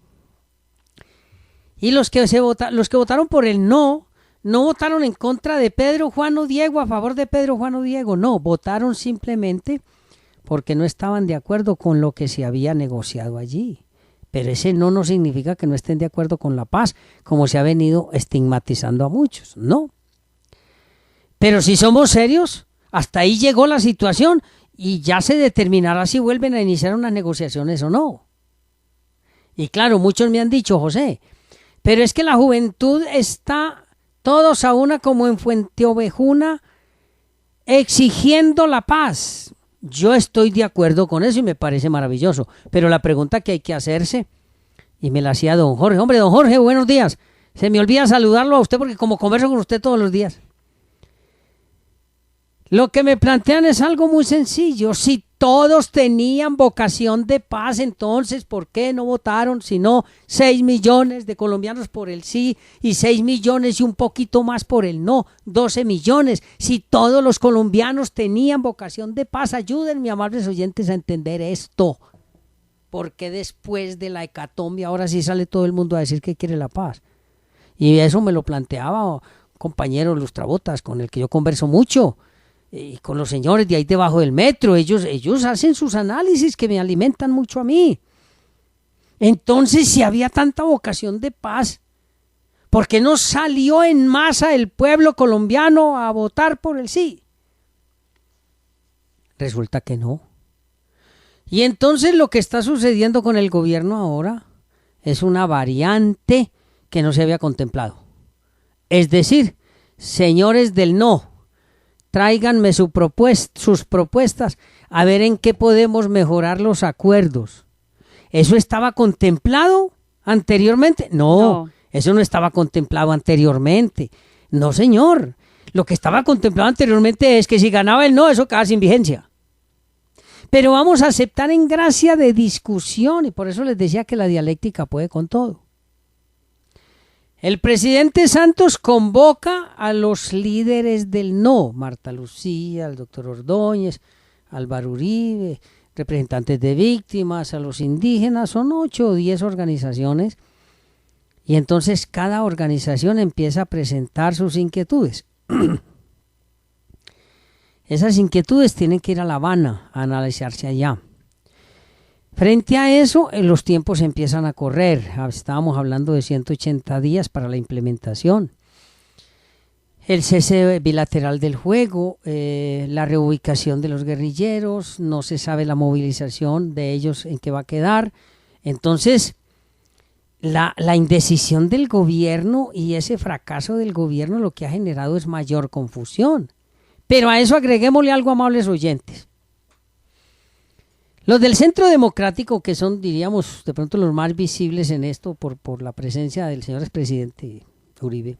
Y los que votaron por el no votaron en contra de Pedro, Juan o Diego, a favor de Pedro, Juan o Diego. No, votaron simplemente porque no estaban de acuerdo con lo que se había negociado allí. Pero ese no significa que no estén de acuerdo con la paz, como se ha venido estigmatizando a muchos. No. Pero si somos serios, hasta ahí llegó la situación y ya se determinará si vuelven a iniciar unas negociaciones o no. Y claro, muchos me han dicho, José, pero es que la juventud está todos a una como en Fuenteovejuna exigiendo la paz. Yo estoy de acuerdo con eso y me parece maravilloso, pero la pregunta que hay que hacerse, y me la hacía don Jorge, hombre, don Jorge, buenos días, se me olvida saludarlo a usted porque como converso con usted todos los días. Lo que me plantean es algo muy sencillo, si todos tenían vocación de paz, entonces ¿por qué no votaron? Si no, 6 millones de colombianos por el sí y 6 millones y un poquito más por el no, 12 millones. Si todos los colombianos tenían vocación de paz, ayúdenme, amables oyentes, a entender esto. Porque después de la hecatombe ahora sí sale todo el mundo a decir que quiere la paz. Y eso me lo planteaba un compañero lustrabotas con el que yo converso mucho. Y con los señores de ahí debajo del metro, ellos hacen sus análisis que me alimentan mucho a mí. Entonces, si había tanta vocación de paz, ¿por qué no salió en masa el pueblo colombiano a votar por el sí? Resulta que no. Y entonces lo que está sucediendo con el gobierno ahora es una variante que no se había contemplado. Es decir, señores del no, tráiganme sus propuestas a ver en qué podemos mejorar los acuerdos. ¿Eso estaba contemplado anteriormente? No, eso no estaba contemplado anteriormente. No, señor. Lo que estaba contemplado anteriormente es que si ganaba el no, eso quedaba sin vigencia. Pero vamos a aceptar en gracia de discusión, y por eso les decía que la dialéctica puede con todo. El presidente Santos convoca a los líderes del no, Marta Lucía, al doctor Ordóñez, Álvaro Uribe, representantes de víctimas, a los indígenas, son 8 o 10 organizaciones, y entonces cada organización empieza a presentar sus inquietudes. Esas inquietudes tienen que ir a La Habana a analizarse allá. Frente a eso, los tiempos empiezan a correr. Estábamos hablando de 180 días para la implementación. El cese bilateral del juego, la reubicación de los guerrilleros, no se sabe la movilización de ellos en qué va a quedar. Entonces, la indecisión del gobierno y ese fracaso del gobierno lo que ha generado es mayor confusión. Pero a eso agreguémosle algo, amables oyentes. Los del Centro Democrático, que son, diríamos, de pronto los más visibles en esto por la presencia del señor expresidente Uribe,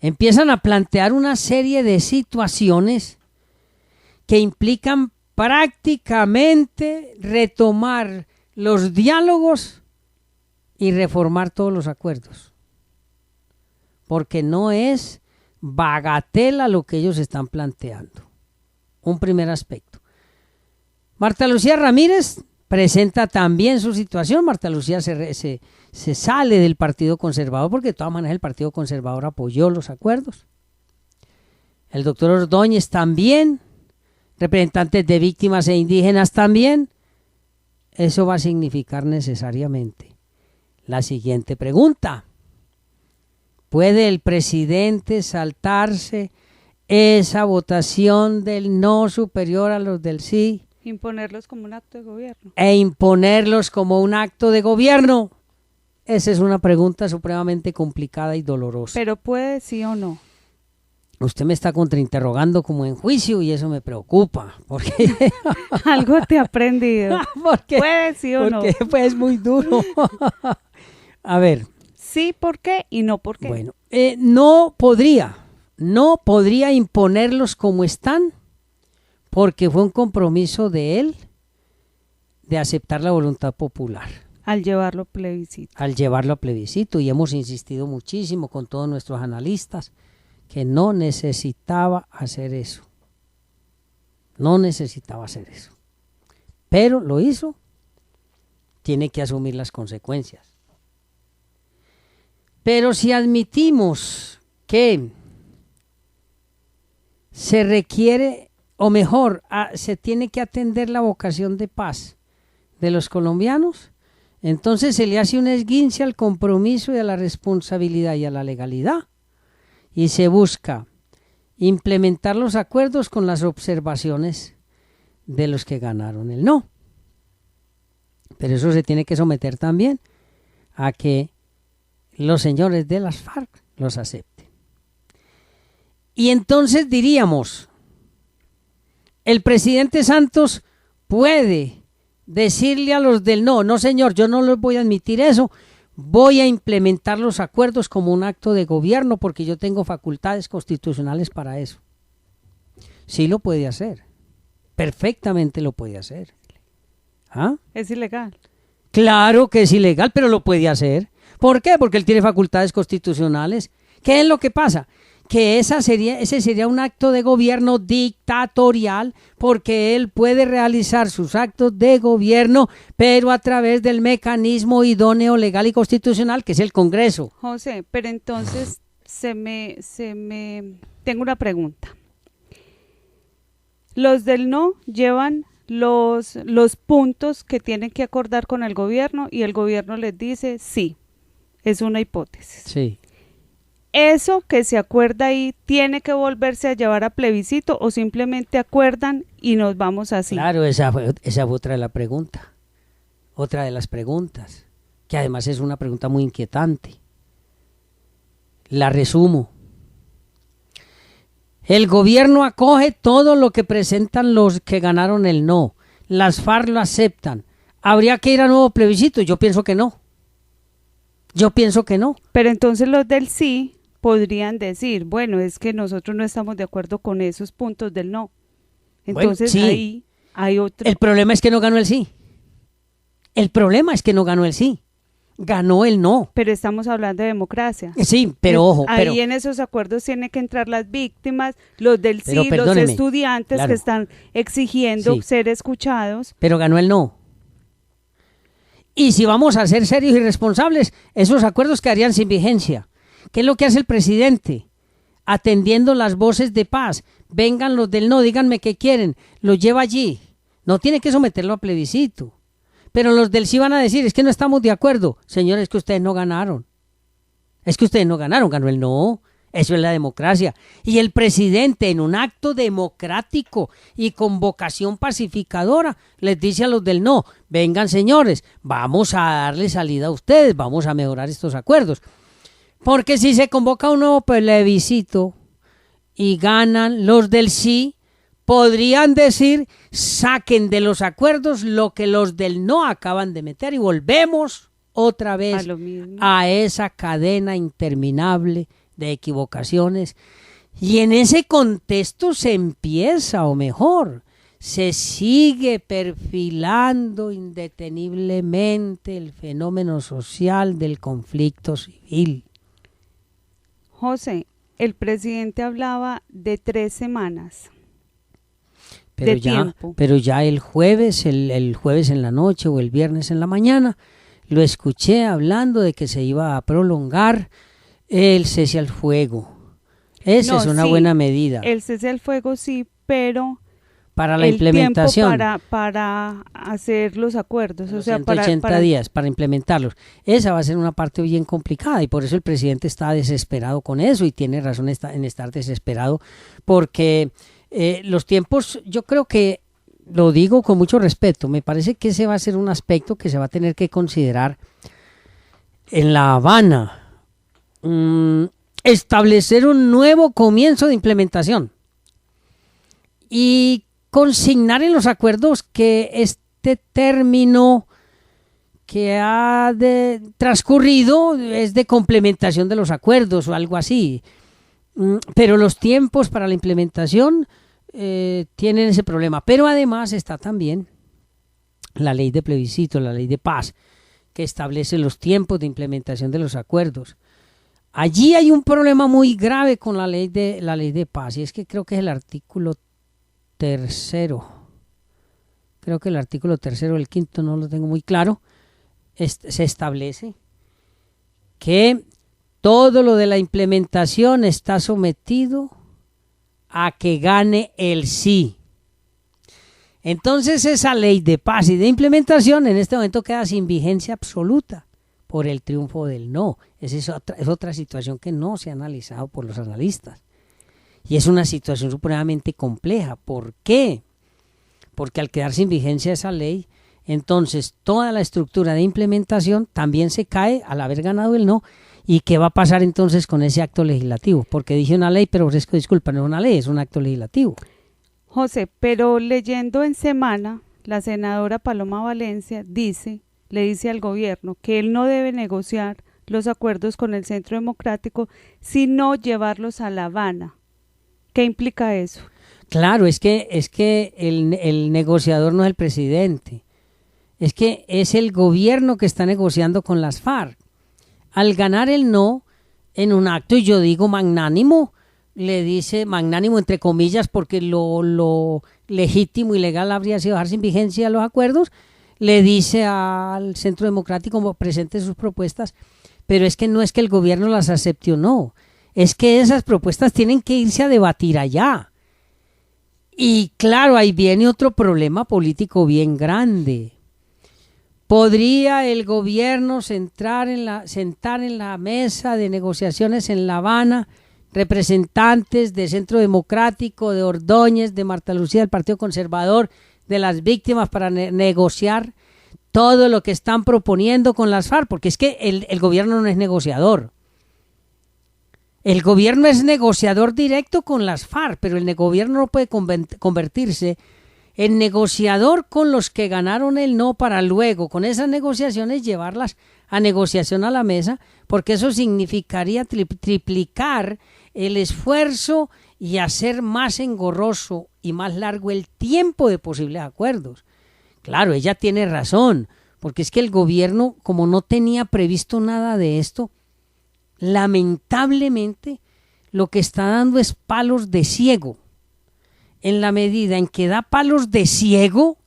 empiezan a plantear una serie de situaciones que implican prácticamente retomar los diálogos y reformar todos los acuerdos. Porque no es bagatela lo que ellos están planteando. Un primer aspecto. Marta Lucía Ramírez presenta también su situación. Marta Lucía se sale del Partido Conservador porque de todas maneras el Partido Conservador apoyó los acuerdos. El doctor Ordóñez también, representantes de víctimas e indígenas también. Eso va a significar necesariamente la siguiente pregunta. ¿Puede el presidente saltarse esa votación del no superior a los del sí? Imponerlos como un acto de gobierno. E imponerlos como un acto de gobierno. Esa es una pregunta supremamente complicada y dolorosa. Pero puede, sí o no. Usted me está contrainterrogando como en juicio y eso me preocupa. Porque algo te he aprendido. Porque, puede, sí o no. Porque pues, es muy duro. A ver. Sí, ¿por qué? Y no, ¿por qué? Bueno, no podría imponerlos como están, porque fue un compromiso de él de aceptar la voluntad popular. Al llevarlo a plebiscito. Al llevarlo a plebiscito, y hemos insistido muchísimo con todos nuestros analistas que no necesitaba hacer eso. No necesitaba hacer eso. pero lo hizo, tiene que asumir las consecuencias. Pero si admitimos que se requiere, o mejor, se tiene que atender la vocación de paz de los colombianos, entonces se le hace un esguince al compromiso y a la responsabilidad y a la legalidad, y se busca implementar los acuerdos con las observaciones de los que ganaron el no. Pero eso se tiene que someter también a que los señores de las FARC los acepten. Y entonces diríamos, el presidente Santos puede decirle a los del no, no señor, yo no les voy a admitir eso, voy a implementar los acuerdos como un acto de gobierno porque yo tengo facultades constitucionales para eso. Sí lo puede hacer, perfectamente lo puede hacer. ¿Ah? Es ilegal. Claro que es ilegal, pero lo puede hacer. ¿Por qué? Porque él tiene facultades constitucionales. ¿Qué es lo que pasa? Que ese sería un acto de gobierno dictatorial, porque él puede realizar sus actos de gobierno, pero a través del mecanismo idóneo, legal y constitucional, que es el Congreso. José, pero entonces tengo una pregunta. Los del no llevan los puntos que tienen que acordar con el gobierno y el gobierno les dice sí, es una hipótesis. Sí. ¿Eso que se acuerda ahí tiene que volverse a llevar a plebiscito o simplemente acuerdan y nos vamos así? Claro, esa fue otra de la pregunta. Otra de las preguntas, que además es una pregunta muy inquietante. La resumo. El gobierno acoge todo lo que presentan los que ganaron el no. Las FARC lo aceptan. ¿Habría que ir a nuevo plebiscito? Yo pienso que no. Pero entonces los del sí podrían decir, bueno, es que nosotros no estamos de acuerdo con esos puntos del no. Entonces bueno, sí. Ahí hay otro. El problema es que no ganó el sí. Ganó el no. Pero estamos hablando de democracia. Sí, pero ojo. Ahí en esos acuerdos tienen que entrar las víctimas, los del sí, los estudiantes claro, que están exigiendo ser escuchados. Pero ganó el no. Y si vamos a ser serios y responsables, esos acuerdos quedarían sin vigencia. ¿Qué es lo que hace el presidente? Atendiendo las voces de paz. Vengan los del no, díganme qué quieren. Los lleva allí. No tiene que someterlo a plebiscito. Pero los del sí van a decir, es que no estamos de acuerdo. Señores, es que ustedes no ganaron. Ganó el no. Eso es la democracia. Y el presidente, en un acto democrático y con vocación pacificadora, les dice a los del no, vengan señores, vamos a darle salida a ustedes, vamos a mejorar estos acuerdos. Porque si se convoca un nuevo plebiscito y ganan los del sí, podrían decir, saquen de los acuerdos lo que los del no acaban de meter y volvemos otra vez a esa cadena interminable de equivocaciones, y en ese contexto se empieza, o mejor, se sigue perfilando indeteniblemente el fenómeno social del conflicto civil. José, el presidente hablaba de 3 semanas pero ya el jueves en la noche o el viernes en la mañana lo escuché hablando de que se iba a prolongar el cese al fuego. Esa es una buena medida. El cese al fuego sí, pero para la implementación para hacer los acuerdos, o sea, 180 días para implementarlos. Esa va a ser una parte bien complicada y por eso el presidente está desesperado con eso y tiene razón en estar desesperado porque los tiempos, yo creo que, lo digo con mucho respeto, me parece que ese va a ser un aspecto que se va a tener que considerar en La Habana. Establecer un nuevo comienzo de implementación y consignar en los acuerdos que este término que ha transcurrido es de complementación de los acuerdos o algo así, pero los tiempos para la implementación tienen ese problema, pero además está también la ley de plebiscito, la ley de paz, que establece los tiempos de implementación de los acuerdos. Allí hay un problema muy grave con la ley de paz, y es que creo que es el artículo 3, creo que el artículo 3 o el 5, no lo tengo muy claro, se establece que todo lo de la implementación está sometido a que gane el sí. Entonces esa ley de paz y de implementación en este momento queda sin vigencia absoluta por el triunfo del no. Es otra situación que no se ha analizado por los analistas. Y es una situación supremamente compleja. ¿Por qué? Porque al quedar sin vigencia esa ley, entonces toda la estructura de implementación también se cae al haber ganado el no. ¿Y qué va a pasar entonces con ese acto legislativo? Porque dije una ley, pero ofrezco disculpa, no es una ley, es un acto legislativo. José, pero leyendo en Semana, la senadora Paloma Valencia le dice al gobierno que él no debe negociar los acuerdos con el Centro Democrático, sino llevarlos a La Habana. ¿Qué implica eso? Claro, es que el negociador no es el presidente, es que es el gobierno que está negociando con las FARC. Al ganar el no, en un acto, y yo digo magnánimo, le dice, magnánimo entre comillas, porque lo legítimo y legal habría sido dejar sin vigencia los acuerdos, le dice al Centro Democrático presente sus propuestas, pero es que no es que el gobierno las acepte o no, es que esas propuestas tienen que irse a debatir allá. Y claro, ahí viene otro problema político bien grande. ¿Podría el gobierno sentar en la mesa de negociaciones en La Habana representantes de Centro Democrático, de Ordóñez, de Marta Lucía, del Partido Conservador, de las víctimas para negociar todo lo que están proponiendo con las FARC? Porque es que el gobierno no es negociador. El gobierno es negociador directo con las FARC, pero el gobierno no puede convertirse en negociador con los que ganaron el no para luego, con esas negociaciones, llevarlas a negociación a la mesa, porque eso significaría triplicar el esfuerzo y hacer más engorroso y más largo el tiempo de posibles acuerdos. Claro, ella tiene razón, porque es que el gobierno, como no tenía previsto nada de esto, lamentablemente lo que está dando es palos de ciego. En la medida en que da palos de ciego,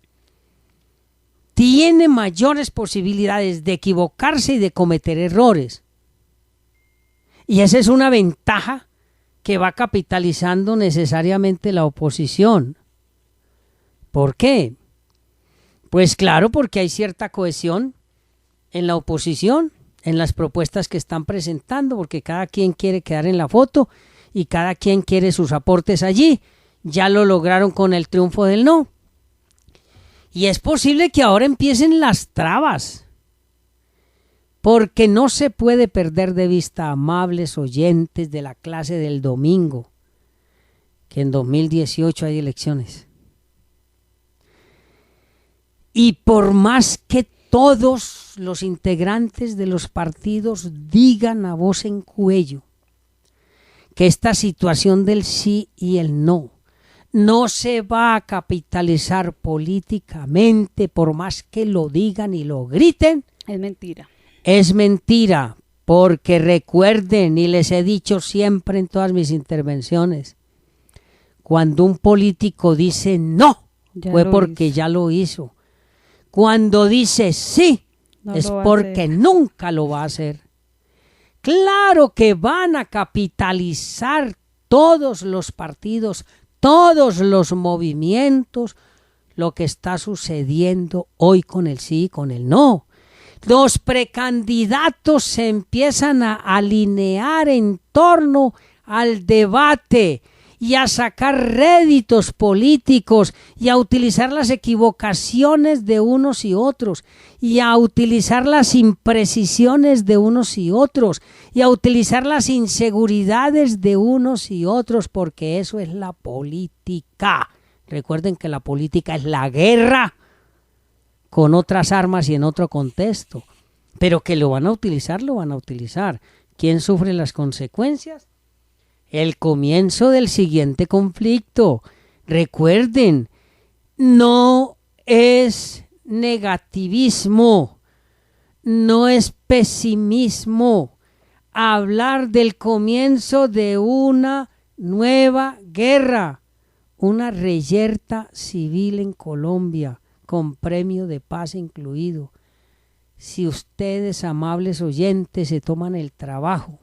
tiene mayores posibilidades de equivocarse y de cometer errores. Y esa es una ventaja que va capitalizando necesariamente la oposición. ¿Por qué? Pues claro, porque hay cierta cohesión en la oposición, en las propuestas que están presentando, porque cada quien quiere quedar en la foto y cada quien quiere sus aportes allí. Ya lo lograron con el triunfo del no. Y es posible que ahora empiecen las trabas, porque no se puede perder de vista, amables oyentes de la clase del domingo, que en 2018 hay elecciones. Y por más que todos los integrantes de los partidos digan a voz en cuello que esta situación del sí y el no se va a capitalizar políticamente, por más que lo digan y lo griten, es mentira. Es mentira, porque recuerden, y les he dicho siempre en todas mis intervenciones, cuando un político dice no, fue porque ya lo hizo. Cuando dice sí, es porque nunca lo va a hacer. Claro que van a capitalizar todos los partidos, todos los movimientos, lo que está sucediendo hoy con el sí y con el no. Los precandidatos se empiezan a alinear en torno al debate y a sacar réditos políticos y a utilizar las equivocaciones de unos y otros y a utilizar las imprecisiones de unos y otros y a utilizar las inseguridades de unos y otros, porque eso es la política. Recuerden que la política es la guerra con otras armas y en otro contexto, pero que lo van a utilizar, lo van a utilizar. ¿Quién sufre las consecuencias? El comienzo del siguiente conflicto. Recuerden, no es negativismo, no es pesimismo hablar del comienzo de una nueva guerra, una reyerta civil en Colombia, con premio de paz incluido. Si ustedes, amables oyentes, se toman el trabajo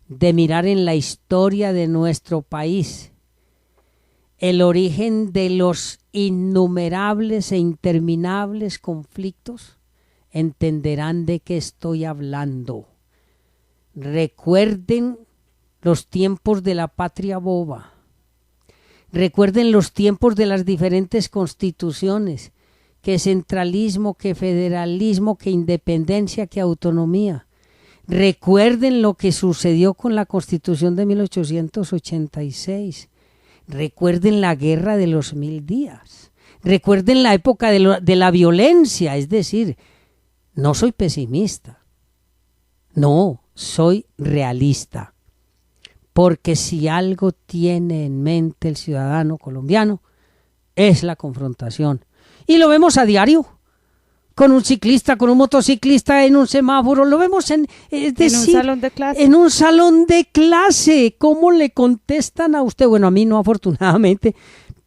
de mirar en la historia de nuestro país el origen de los innumerables e interminables conflictos, entenderán de qué estoy hablando. Recuerden los tiempos de la patria boba. Recuerden los tiempos de las diferentes constituciones, que centralismo, que federalismo, que independencia, que autonomía. Recuerden lo que sucedió con la Constitución de 1886. Recuerden la guerra de los 1000 días. Recuerden la época de la violencia. Es decir, no soy pesimista. No, soy realista. Porque si algo tiene en mente el ciudadano colombiano, es la confrontación. Y lo vemos a diario, con un ciclista, con un motociclista en un semáforo, lo vemos en un salón de clase. En un salón de clase, ¿cómo le contestan a usted? Bueno, a mí no, afortunadamente,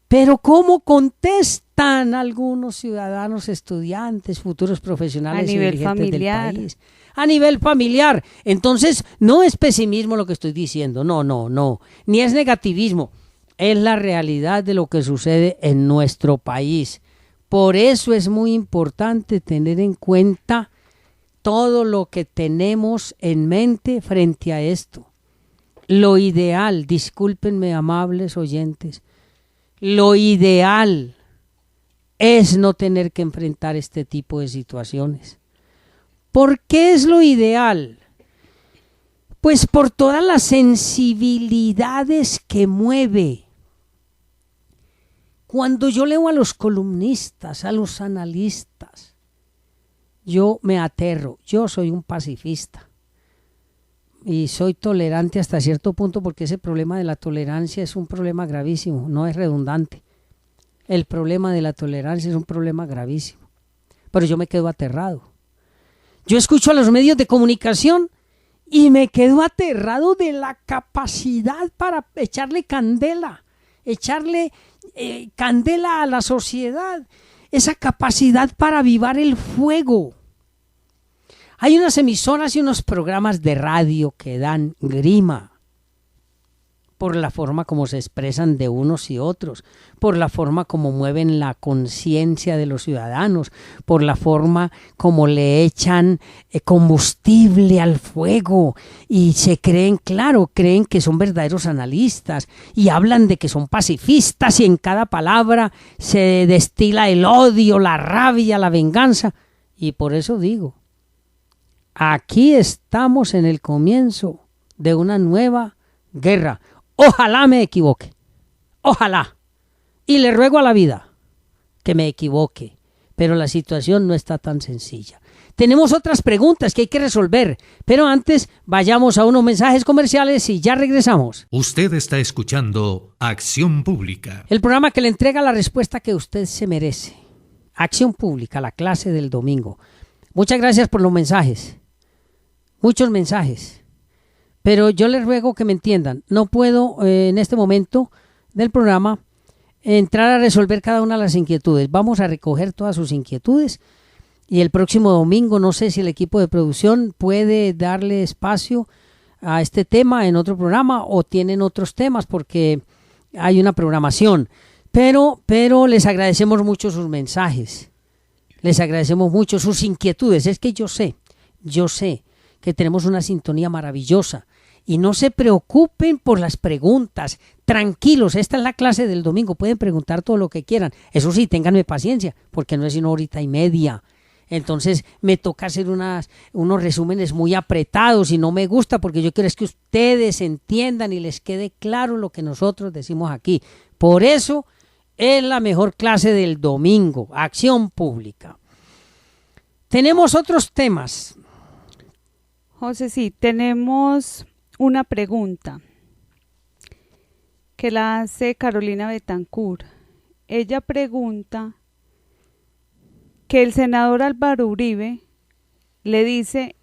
pero ¿cómo contestan algunos ciudadanos, estudiantes, futuros profesionales y dirigentes del país? A nivel familiar. Entonces, no es pesimismo lo que estoy diciendo, no, ni es negativismo, es la realidad de lo que sucede en nuestro país. Por eso es muy importante tener en cuenta todo lo que tenemos en mente frente a esto. Lo ideal, discúlpenme, amables oyentes, lo ideal es no tener que enfrentar este tipo de situaciones. ¿Por qué es lo ideal? Pues por todas las sensibilidades que mueve. Cuando yo leo a los columnistas, a los analistas, yo me aterro. Yo soy un pacifista y soy tolerante hasta cierto punto, porque ese problema de la tolerancia es un problema gravísimo, no es redundante. El problema de la tolerancia es un problema gravísimo, pero yo me quedo aterrado. Yo escucho a los medios de comunicación y me quedo aterrado de la capacidad para echarle candela a la sociedad, esa capacidad para avivar el fuego. Hay unas emisoras y unos programas de radio que dan grima por la forma como se expresan de unos y otros, por la forma como mueven la conciencia de los ciudadanos, por la forma como le echan combustible al fuego y se creen que son verdaderos analistas y hablan de que son pacifistas y en cada palabra se destila el odio, la rabia, la venganza. Y por eso digo, aquí estamos en el comienzo de una nueva guerra. Ojalá me equivoque, ojalá, y le ruego a la vida que me equivoque, pero la situación no está tan sencilla. Tenemos otras preguntas que hay que resolver, pero antes vayamos a unos mensajes comerciales y ya regresamos. Usted está escuchando Acción Pública, el programa que le entrega la respuesta que usted se merece. Acción Pública, la clase del domingo. Muchas gracias por los mensajes, muchos mensajes. Pero yo les ruego que me entiendan, no puedo en este momento del programa entrar a resolver cada una de las inquietudes. Vamos a recoger todas sus inquietudes y el próximo domingo no sé si el equipo de producción puede darle espacio a este tema en otro programa o tienen otros temas porque hay una programación. Pero les agradecemos mucho sus mensajes, les agradecemos mucho sus inquietudes. Es que yo sé que tenemos una sintonía maravillosa y no se preocupen por las preguntas, tranquilos, esta es la clase del domingo, pueden preguntar todo lo que quieran, eso sí, ténganme paciencia, porque no es sino horita y media, entonces me toca hacer unos resúmenes muy apretados y no me gusta porque yo quiero es que ustedes entiendan y les quede claro lo que nosotros decimos aquí. Por eso es la mejor clase del domingo, Acción Pública. Tenemos otros temas. José, sí, tenemos una pregunta que la hace Carolina Betancourt. Ella pregunta que el senador Álvaro Uribe le dice,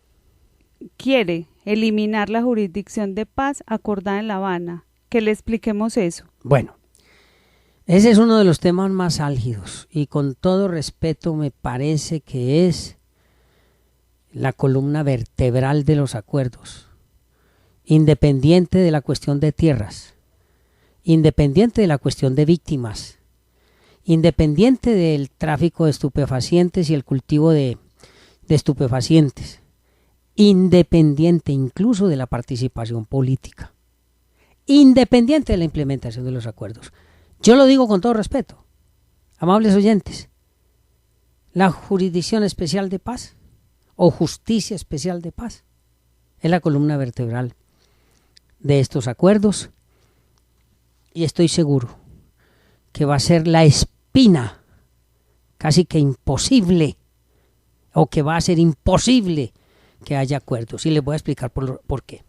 quiere eliminar la jurisdicción de paz acordada en La Habana. Que le expliquemos eso. Bueno, Ese es uno de los temas más álgidos y con todo respeto me parece que es la columna vertebral de los acuerdos, independiente de la cuestión de tierras, independiente de la cuestión de víctimas, independiente del tráfico de estupefacientes y el cultivo de estupefacientes, independiente incluso de la participación política, independiente de la implementación de los acuerdos. Yo lo digo con todo respeto, amables oyentes, la Jurisdicción Especial de Paz o Justicia Especial de Paz es la columna vertebral de estos acuerdos y estoy seguro que va a ser la espina casi que imposible o que va a ser imposible que haya acuerdos y les voy a explicar por qué.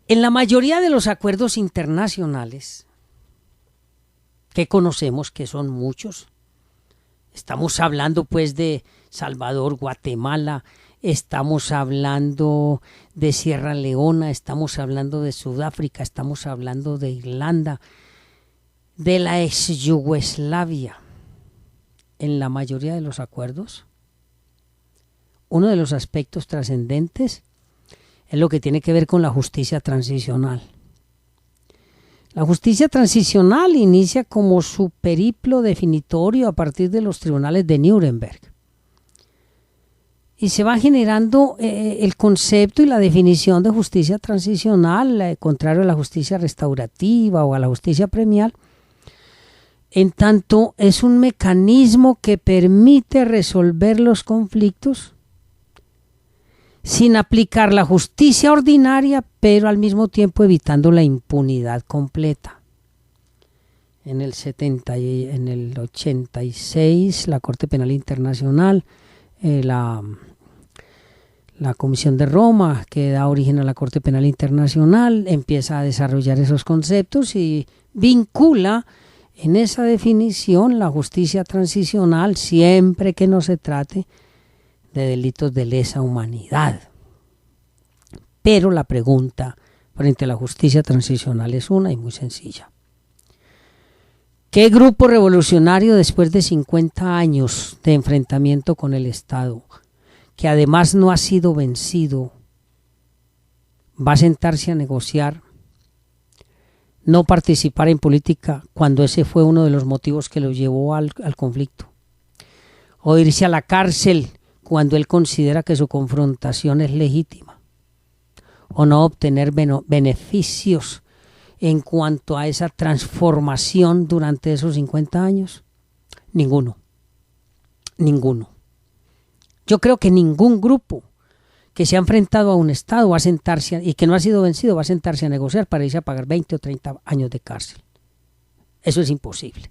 En la mayoría de los acuerdos internacionales que conocemos, que son muchos, estamos hablando pues de Salvador, Guatemala, estamos hablando de Sierra Leona, estamos hablando de Sudáfrica, estamos hablando de Irlanda, de la ex Yugoslavia. En la mayoría de los acuerdos, uno de los aspectos trascendentes es lo que tiene que ver con la justicia transicional. La justicia transicional inicia como su periplo definitorio a partir de los tribunales de Nuremberg. Y se va generando el concepto y la definición de justicia transicional, contrario a la justicia restaurativa o a la justicia premial, en tanto es un mecanismo que permite resolver los conflictos sin aplicar la justicia ordinaria, pero al mismo tiempo evitando la impunidad completa. En el 86, la Corte Penal Internacional, la Comisión de Roma, que da origen a la Corte Penal Internacional, empieza a desarrollar esos conceptos y vincula en esa definición la justicia transicional siempre que no se trate de delitos de lesa humanidad. Pero la pregunta frente a la justicia transicional es una y muy sencilla. ¿Qué grupo revolucionario después de 50 años de enfrentamiento con el Estado, que además no ha sido vencido, va a sentarse a negociar, no participar en política cuando ese fue uno de los motivos que lo llevó al conflicto, o irse a la cárcel cuando él considera que su confrontación es legítima, o no obtener beneficios en cuanto a esa transformación durante esos 50 años? Ninguno. Yo creo que ningún grupo que se ha enfrentado a un Estado va a sentarse y que no ha sido vencido va a sentarse a negociar para irse a pagar 20 o 30 años de cárcel. Eso es imposible.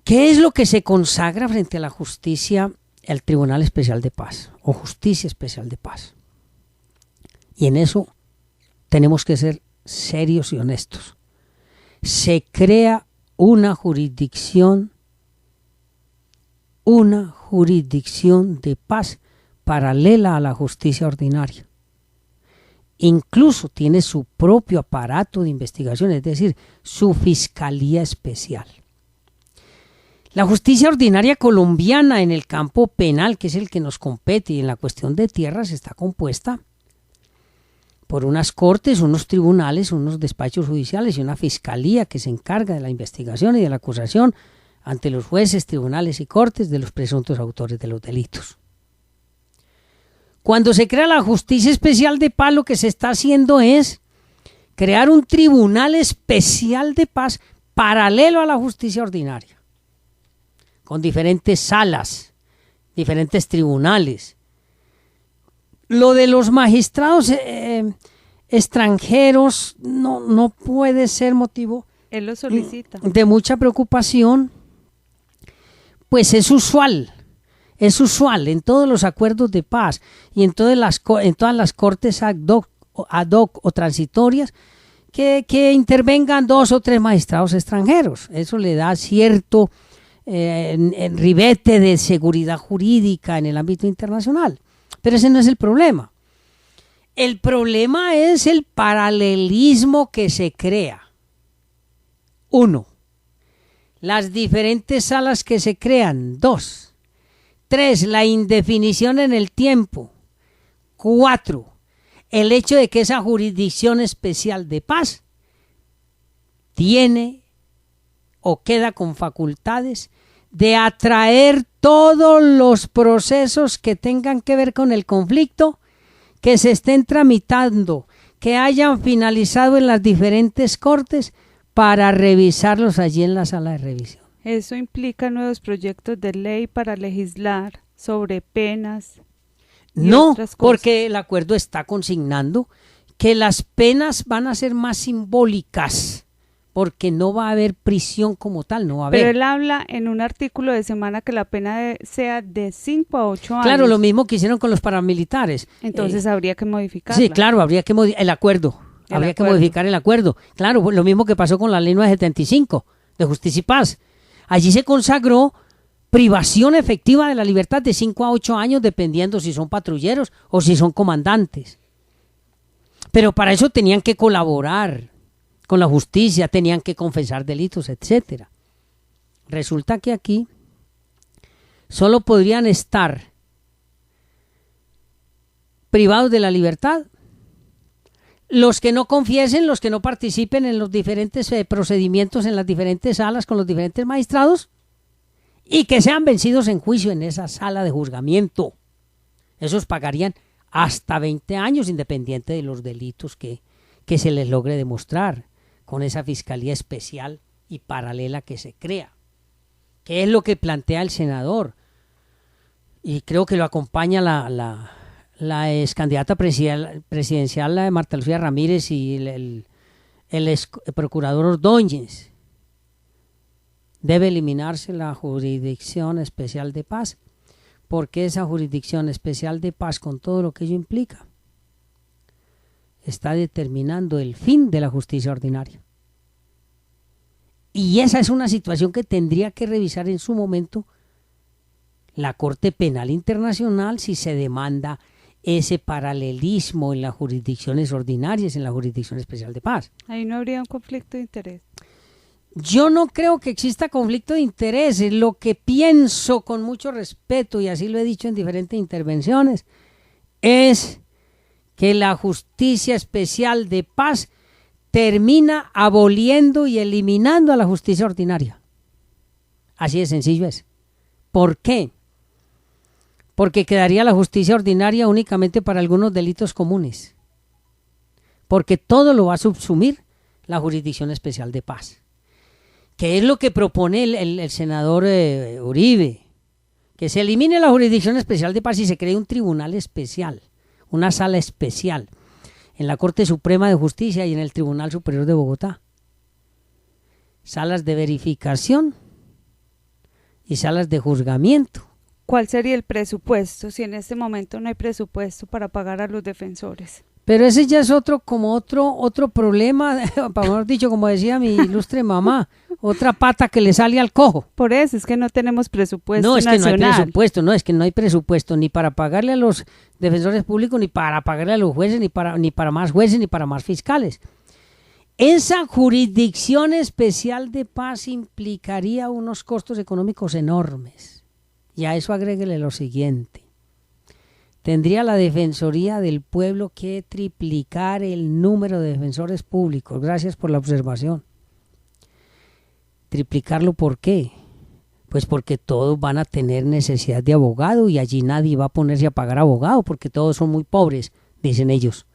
¿Qué es lo que se consagra frente a la justicia, el Tribunal Especial de Paz o Justicia Especial de Paz? Y en eso tenemos que ser serios y honestos. Se crea una jurisdicción de paz paralela a la justicia ordinaria. Incluso tiene su propio aparato de investigación, es decir, su fiscalía especial. La justicia ordinaria colombiana en el campo penal, que es el que nos compete, y en la cuestión de tierras está compuesta por unas cortes, unos tribunales, unos despachos judiciales y una fiscalía que se encarga de la investigación y de la acusación ante los jueces, tribunales y cortes de los presuntos autores de los delitos. Cuando se crea la Justicia Especial de Paz, lo que se está haciendo es crear un tribunal especial de paz paralelo a la justicia ordinaria, con diferentes salas, diferentes tribunales. Lo de los magistrados extranjeros no puede ser motivo Él lo solicita. de mucha preocupación, pues es usual en todos los acuerdos de paz y en todas las cortes ad hoc o transitorias que intervengan 2 o 3 magistrados extranjeros. Eso le da cierto ribete de seguridad jurídica en el ámbito internacional. Pero ese no es el problema. El problema es el paralelismo que se crea 1. Las diferentes salas que se crean. 2. 3. La indefinición en el tiempo. 4. El hecho de que esa jurisdicción especial de paz tiene o queda con facultades de atraer todos los procesos que tengan que ver con el conflicto, que se estén tramitando, que hayan finalizado en las diferentes cortes, para revisarlos allí en la sala de revisión. Eso implica nuevos proyectos de ley para legislar sobre penas. No, porque el acuerdo está consignando que las penas van a ser más simbólicas, porque no va a haber prisión como tal, no va a haber. Pero él habla en un artículo de semana que la pena sea de 5 a 8 años. Claro, lo mismo que hicieron con los paramilitares. Entonces habría que modificarla. Sí, claro, habría que modificar el acuerdo. Habría que modificar el acuerdo. Claro, lo mismo que pasó con la ley 975 de Justicia y Paz. Allí se consagró privación efectiva de la libertad de 5 a 8 años, dependiendo si son patrulleros o si son comandantes. Pero para eso tenían que colaborar con la justicia, tenían que confesar delitos, etcétera. Resulta que aquí solo podrían estar privados de la libertad los que no confiesen, los que no participen en los diferentes procedimientos en las diferentes salas con los diferentes magistrados y que sean vencidos en juicio en esa sala de juzgamiento. Esos pagarían hasta 20 años independiente de los delitos que se les logre demostrar con esa fiscalía especial y paralela que se crea. ¿Qué es lo que plantea el senador? Y creo que lo acompaña la ex candidata presidencial, la de Marta Lucía Ramírez, y el ex procurador Ordóñez. Debe eliminarse la jurisdicción especial de paz, porque esa jurisdicción especial de paz, con todo lo que ello implica, está determinando el fin de la justicia ordinaria. Y esa es una situación que tendría que revisar en su momento la Corte Penal Internacional si se demanda ese paralelismo en las jurisdicciones ordinarias, en la jurisdicción especial de paz. Ahí no habría un conflicto de interés. Yo no creo que exista conflicto de intereses. Lo que pienso con mucho respeto, y así lo he dicho en diferentes intervenciones, es que la justicia especial de paz termina aboliendo y eliminando a la justicia ordinaria. Así de sencillo es. ¿Por qué? Porque quedaría la justicia ordinaria únicamente para algunos delitos comunes. Porque todo lo va a subsumir la jurisdicción especial de paz. ¿Qué es lo que propone el senador Uribe? Que se elimine la jurisdicción especial de paz y se cree un tribunal especial, una sala especial, en la Corte Suprema de Justicia y en el Tribunal Superior de Bogotá. Salas de verificación y salas de juzgamiento. ¿Cuál sería el presupuesto si en este momento no hay presupuesto para pagar a los defensores? Pero ese ya es otro problema, mejor dicho, como decía mi ilustre mamá, otra pata que le sale al cojo. Por eso es que no tenemos presupuesto nacional. No, es que no hay presupuesto, ni para pagarle a los defensores públicos, ni para pagarle a los jueces, ni para más jueces, ni para más fiscales. Esa jurisdicción especial de paz implicaría unos costos económicos enormes. Y a eso agréguele lo siguiente. Tendría la Defensoría del Pueblo que triplicar el número de defensores públicos. Gracias por la observación. ¿Triplicarlo por qué? Pues porque todos van a tener necesidad de abogado y allí nadie va a ponerse a pagar abogado porque todos son muy pobres, dicen ellos.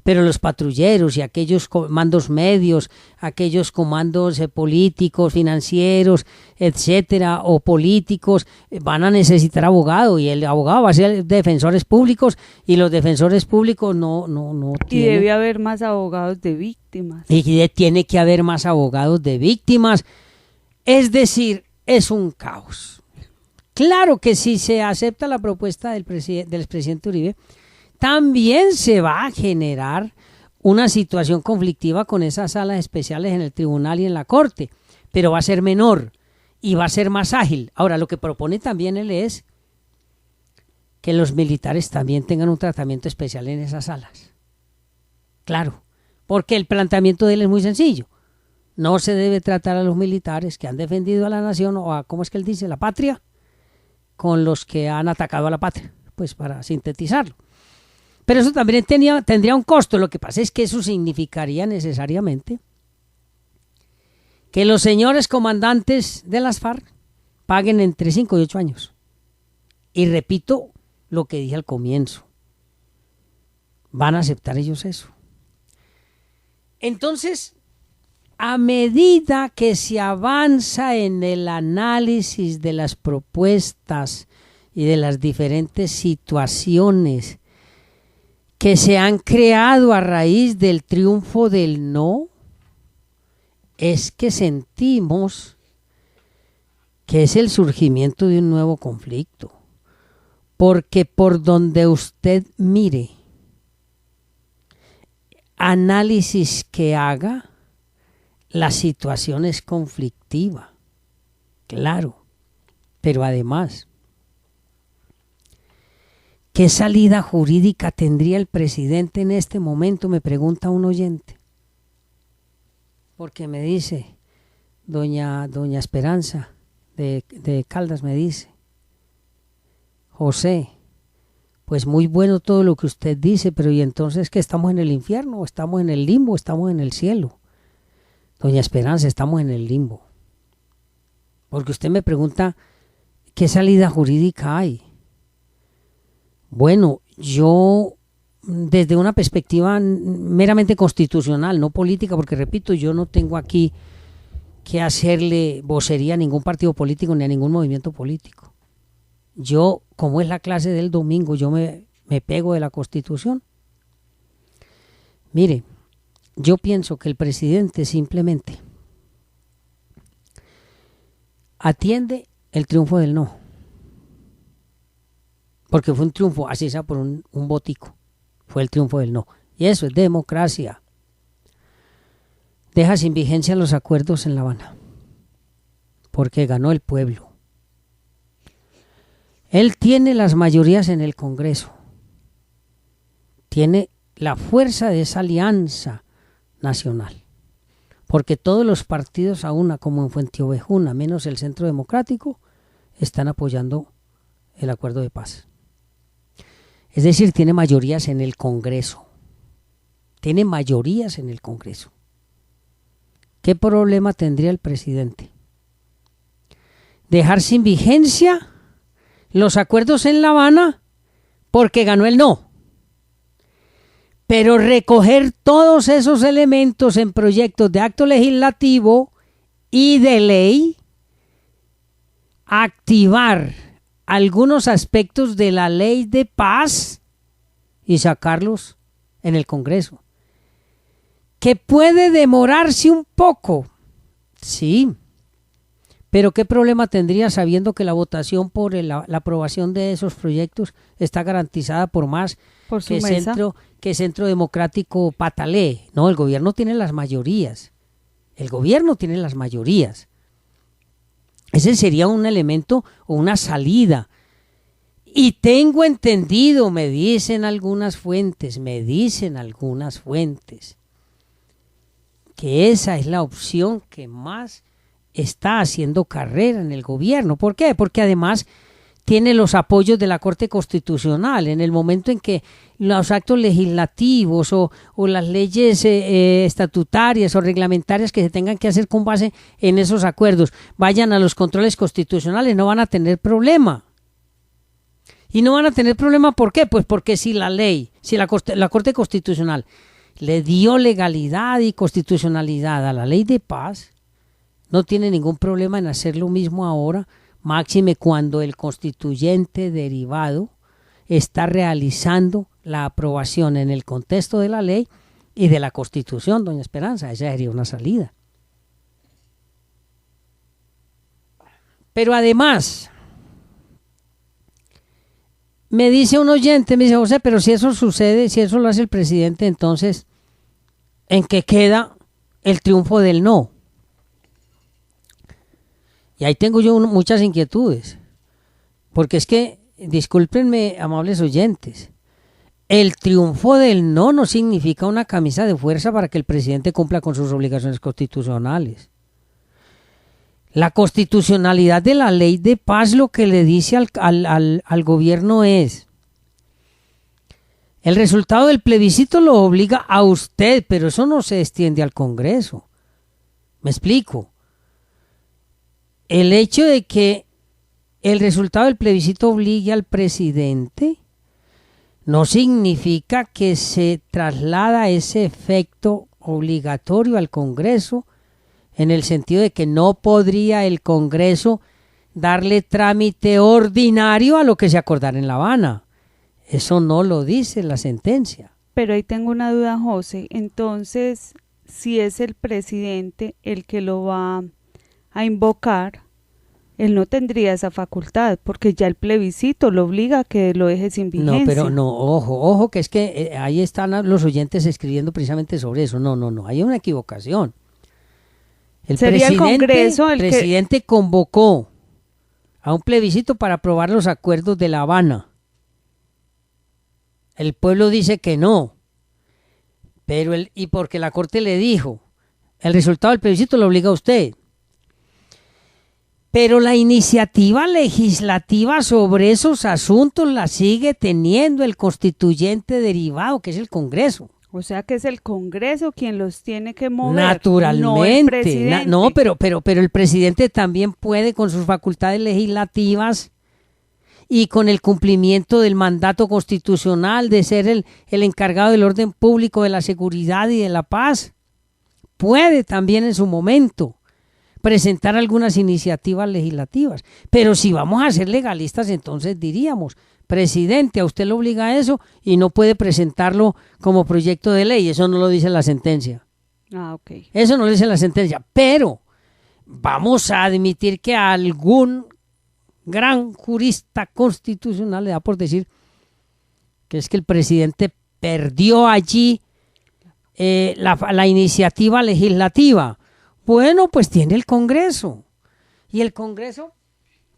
Pero los patrulleros y aquellos comandos medios, aquellos comandos políticos, financieros, etcétera, o políticos, van a necesitar abogado y el abogado va a ser defensores públicos y los defensores públicos no tienen. Y debe haber más abogados de víctimas. Y tiene que haber más abogados de víctimas. Es decir, es un caos. Claro que si se acepta la propuesta del expresidente Uribe, también se va a generar una situación conflictiva con esas salas especiales en el tribunal y en la corte, pero va a ser menor y va a ser más ágil. Ahora, lo que propone también él es que los militares también tengan un tratamiento especial en esas salas. Claro, porque el planteamiento de él es muy sencillo. no se debe tratar a los militares que han defendido a la nación o a, ¿cómo es que él dice?, la patria, con los que han atacado a la patria, pues para sintetizarlo. Pero eso también tendría un costo. Lo que pasa es que eso significaría necesariamente que los señores comandantes de las FARC paguen entre 5 y 8 años. Y repito lo que dije al comienzo. ¿Van a aceptar ellos eso? Entonces, a medida que se avanza en el análisis de las propuestas y de las diferentes situaciones que se han creado a raíz del triunfo del no, es que sentimos que es el surgimiento de un nuevo conflicto. Porque por donde usted mire, análisis que haga, la situación es conflictiva, claro, pero además, ¿qué salida jurídica tendría el presidente en este momento?, me pregunta un oyente. Porque me dice, doña Esperanza de Caldas, me dice, José, pues muy bueno todo lo que usted dice, pero ¿y entonces qué, estamos en el infierno, o estamos en el limbo, o estamos en el cielo? Doña Esperanza, estamos en el limbo. Porque usted me pregunta, ¿qué salida jurídica hay? Bueno, yo desde una perspectiva meramente constitucional, no política, porque repito, yo no tengo aquí que hacerle vocería a ningún partido político ni a ningún movimiento político. Yo, como es la clase del domingo, yo me pego de la Constitución. Mire, yo pienso que el presidente simplemente atiende el triunfo del no. Porque fue un triunfo, así sea por un votico, fue el triunfo del no. Y eso es democracia. Deja sin vigencia los acuerdos en La Habana, porque ganó el pueblo. Él tiene las mayorías en el Congreso, tiene la fuerza de esa alianza nacional, porque todos los partidos a una, como en Fuenteovejuna, menos el Centro Democrático, están apoyando el acuerdo de paz. Es decir, tiene mayorías en el Congreso. Tiene mayorías en el Congreso. ¿Qué problema tendría el presidente? Dejar sin vigencia los acuerdos en La Habana porque ganó el no. Pero recoger todos esos elementos en proyectos de acto legislativo y de ley, activar algunos aspectos de la ley de paz y sacarlos en el Congreso. Que puede demorarse un poco, sí, pero ¿qué problema tendría sabiendo que la votación por la aprobación de esos proyectos está garantizada por más por su mesa? Que Centro Democrático patalee? No, el gobierno tiene las mayorías. El gobierno tiene las mayorías. Ese sería un elemento o una salida. Y tengo entendido, me dicen algunas fuentes, que esa es la opción que más está haciendo carrera en el gobierno. ¿Por qué? Porque además tiene los apoyos de la Corte Constitucional. En el momento en que los actos legislativos o las leyes estatutarias o reglamentarias que se tengan que hacer con base en esos acuerdos vayan a los controles constitucionales, no van a tener problema. Y no van a tener problema, ¿por qué? Pues porque si la ley, si la Corte Constitucional le dio legalidad y constitucionalidad a la ley de paz, no tiene ningún problema en hacer lo mismo ahora, máxime cuando el constituyente derivado está realizando la aprobación en el contexto de la ley y de la Constitución, doña Esperanza. Esa sería una salida. Pero además, me dice un oyente, me dice, José, pero si eso sucede, si eso lo hace el presidente, entonces, ¿en qué queda el triunfo del no? Y ahí tengo yo muchas inquietudes, porque es que, discúlpenme, amables oyentes, el triunfo del no significa una camisa de fuerza para que el presidente cumpla con sus obligaciones constitucionales. La constitucionalidad de la ley de paz lo que le dice al gobierno es: el resultado del plebiscito lo obliga a usted, pero eso no se extiende al Congreso. ¿Me explico? El hecho de que el resultado del plebiscito obligue al presidente no significa que se traslada ese efecto obligatorio al Congreso, en el sentido de que no podría el Congreso darle trámite ordinario a lo que se acordara en La Habana. Eso no lo dice la sentencia. Pero ahí tengo una duda, José. Entonces, si es el presidente el que lo va a invocar, él no tendría esa facultad, porque ya el plebiscito lo obliga a que lo deje sin vigencia. No, pero no, ojo, que es que ahí están los oyentes escribiendo precisamente sobre eso. No, hay una equivocación. Sería el Congreso el presidente convocó a un plebiscito para aprobar los acuerdos de La Habana. El pueblo dice que no, y porque la Corte le dijo, el resultado del plebiscito lo obliga a usted. Pero la iniciativa legislativa sobre esos asuntos la sigue teniendo el constituyente derivado, que es el Congreso. O sea que es el Congreso quien los tiene que mover. Naturalmente. No el presidente. No, pero el presidente también puede, con sus facultades legislativas y con el cumplimiento del mandato constitucional de ser el encargado del orden público, de la seguridad y de la paz, puede también en su momento presentar algunas iniciativas legislativas. Pero si vamos a ser legalistas, entonces diríamos: presidente, a usted lo obliga a eso y no puede presentarlo como proyecto de ley. Eso no lo dice la sentencia. Ok. Eso no lo dice la sentencia. Pero vamos a admitir que a algún gran jurista constitucional le da por decir que es que el presidente perdió allí la iniciativa legislativa. Bueno, pues tiene el Congreso. Y el Congreso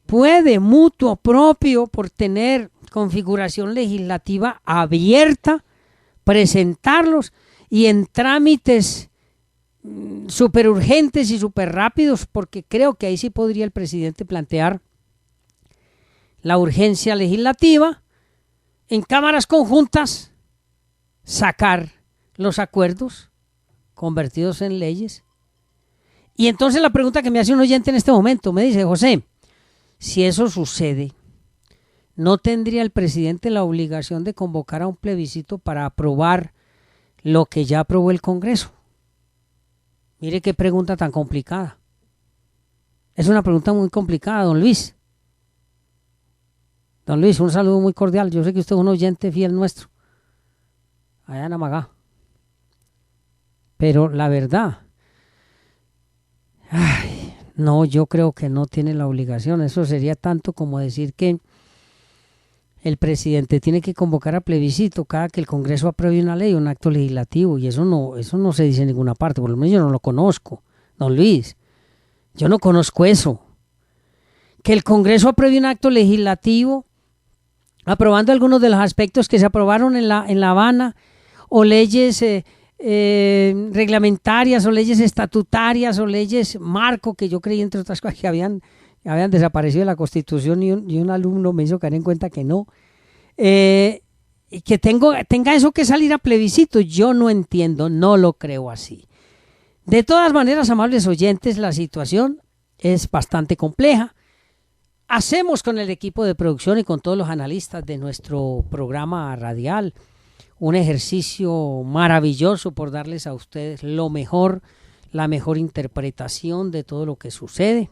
puede, mutuo propio, por tener configuración legislativa abierta, presentarlos, y en trámites súper urgentes y súper rápidos, porque creo que ahí sí podría el presidente plantear la urgencia legislativa, en cámaras conjuntas sacar los acuerdos convertidos en leyes. Y entonces la pregunta que me hace un oyente en este momento, me dice: José, si eso sucede, ¿no tendría el presidente la obligación de convocar a un plebiscito para aprobar lo que ya aprobó el Congreso? Mire qué pregunta tan complicada. Es una pregunta muy complicada, don Luis. Don Luis, un saludo muy cordial. Yo sé que usted es un oyente fiel nuestro, allá en Amagá. Pero la verdad, no, yo creo que no tiene la obligación. Eso sería tanto como decir que el presidente tiene que convocar a plebiscito cada que el Congreso apruebe una ley, un acto legislativo, y eso no se dice en ninguna parte. Por lo menos yo no lo conozco, don Luis. Yo no conozco eso. Que el Congreso apruebe un acto legislativo aprobando algunos de los aspectos que se aprobaron en La Habana, o leyes reglamentarias, o leyes estatutarias, o leyes marco, que yo creí, entre otras cosas, que habían desaparecido de la Constitución, y un alumno me hizo caer en cuenta que no. Y que tenga eso que salir a plebiscito, yo no entiendo, no lo creo así. De todas maneras, amables oyentes, la situación es bastante compleja. Hacemos con el equipo de producción y con todos los analistas de nuestro programa radial un ejercicio maravilloso por darles a ustedes lo mejor, la mejor interpretación de todo lo que sucede,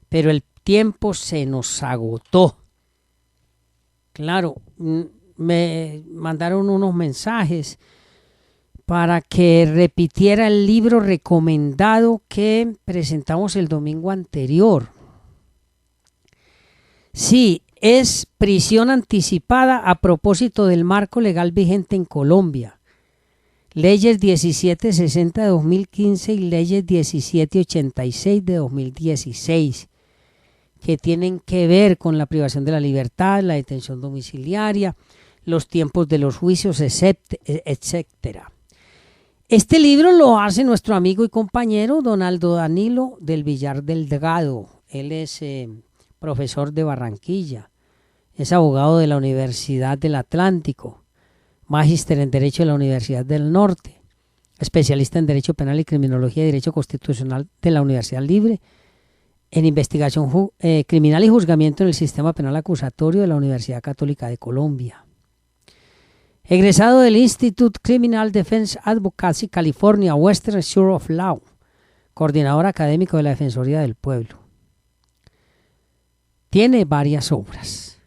pero el tiempo se nos agotó. Claro, me mandaron unos mensajes para que repitiera el libro recomendado que presentamos el domingo anterior. Sí, es Prisión Anticipada a propósito del marco legal vigente en Colombia. Leyes 1760 de 2015 y leyes 1786 de 2016, que tienen que ver con la privación de la libertad, la detención domiciliaria, los tiempos de los juicios, etcétera. Este libro lo hace nuestro amigo y compañero Donaldo Danilo del Villar del Delgado. Él es profesor de Barranquilla, es abogado de la Universidad del Atlántico, magíster en Derecho de la Universidad del Norte, especialista en Derecho Penal y Criminología y Derecho Constitucional de la Universidad Libre, en Investigación Criminal y Juzgamiento en el Sistema Penal Acusatorio de la Universidad Católica de Colombia. Egresado del Institute Criminal Defense Advocacy California Western Shore of Law, coordinador académico de la Defensoría del Pueblo. Tiene varias obras.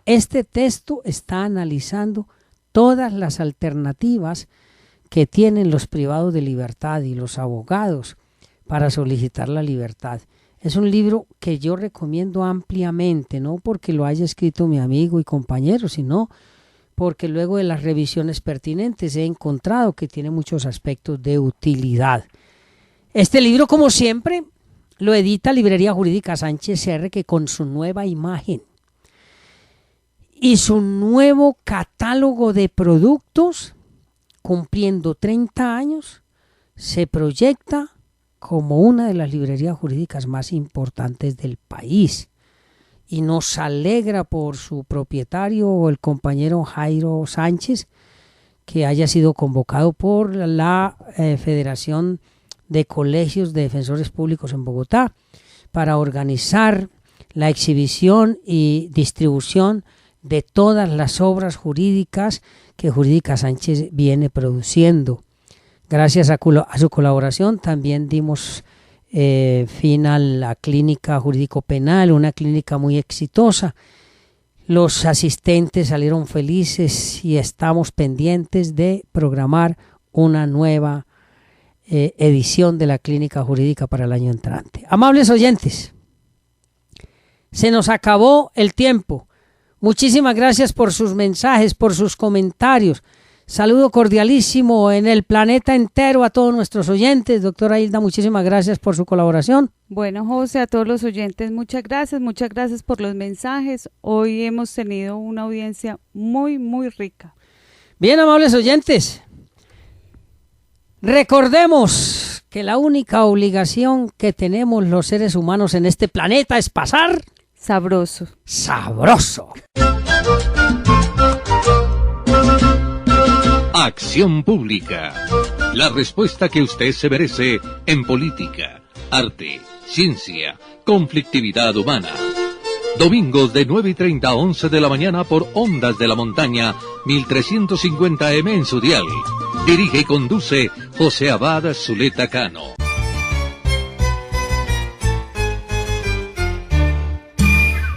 Este texto está analizando todas las alternativas que tienen los privados de libertad y los abogados para solicitar la libertad. Es un libro que yo recomiendo ampliamente, no porque lo haya escrito mi amigo y compañero, sino porque luego de las revisiones pertinentes he encontrado que tiene muchos aspectos de utilidad. Este libro, como siempre, lo edita Librería Jurídica Sánchez R., que con su nueva imagen y su nuevo catálogo de productos, cumpliendo 30 años, se proyecta como una de las librerías jurídicas más importantes del país. Y nos alegra por su propietario, el compañero Jairo Sánchez, que haya sido convocado por la Federación de Colegios de Defensores Públicos en Bogotá para organizar la exhibición y distribución de todas las obras jurídicas que Jurídica Sánchez viene produciendo. Gracias a su colaboración también dimos fin a la clínica jurídico penal, una clínica muy exitosa. Los asistentes salieron felices y estamos pendientes de programar una nueva edición de la clínica jurídica para el año entrante. Amables oyentes, se nos acabó el tiempo. Muchísimas gracias por sus mensajes, por sus comentarios. Saludo cordialísimo en el planeta entero a todos nuestros oyentes. Doctora Hilda, muchísimas gracias por su colaboración. Bueno, José, a todos los oyentes, muchas gracias por los mensajes. Hoy hemos tenido una audiencia muy, muy rica. Bien, amables oyentes, recordemos que la única obligación que tenemos los seres humanos en este planeta es pasar sabroso. Sabroso. Acción Pública. La respuesta que usted se merece en política, arte, ciencia, conflictividad humana. Domingos de 9:30 a 11 de la mañana por Ondas de la Montaña, 1350M en su dial. Dirige y conduce José Abad Zuleta Cano.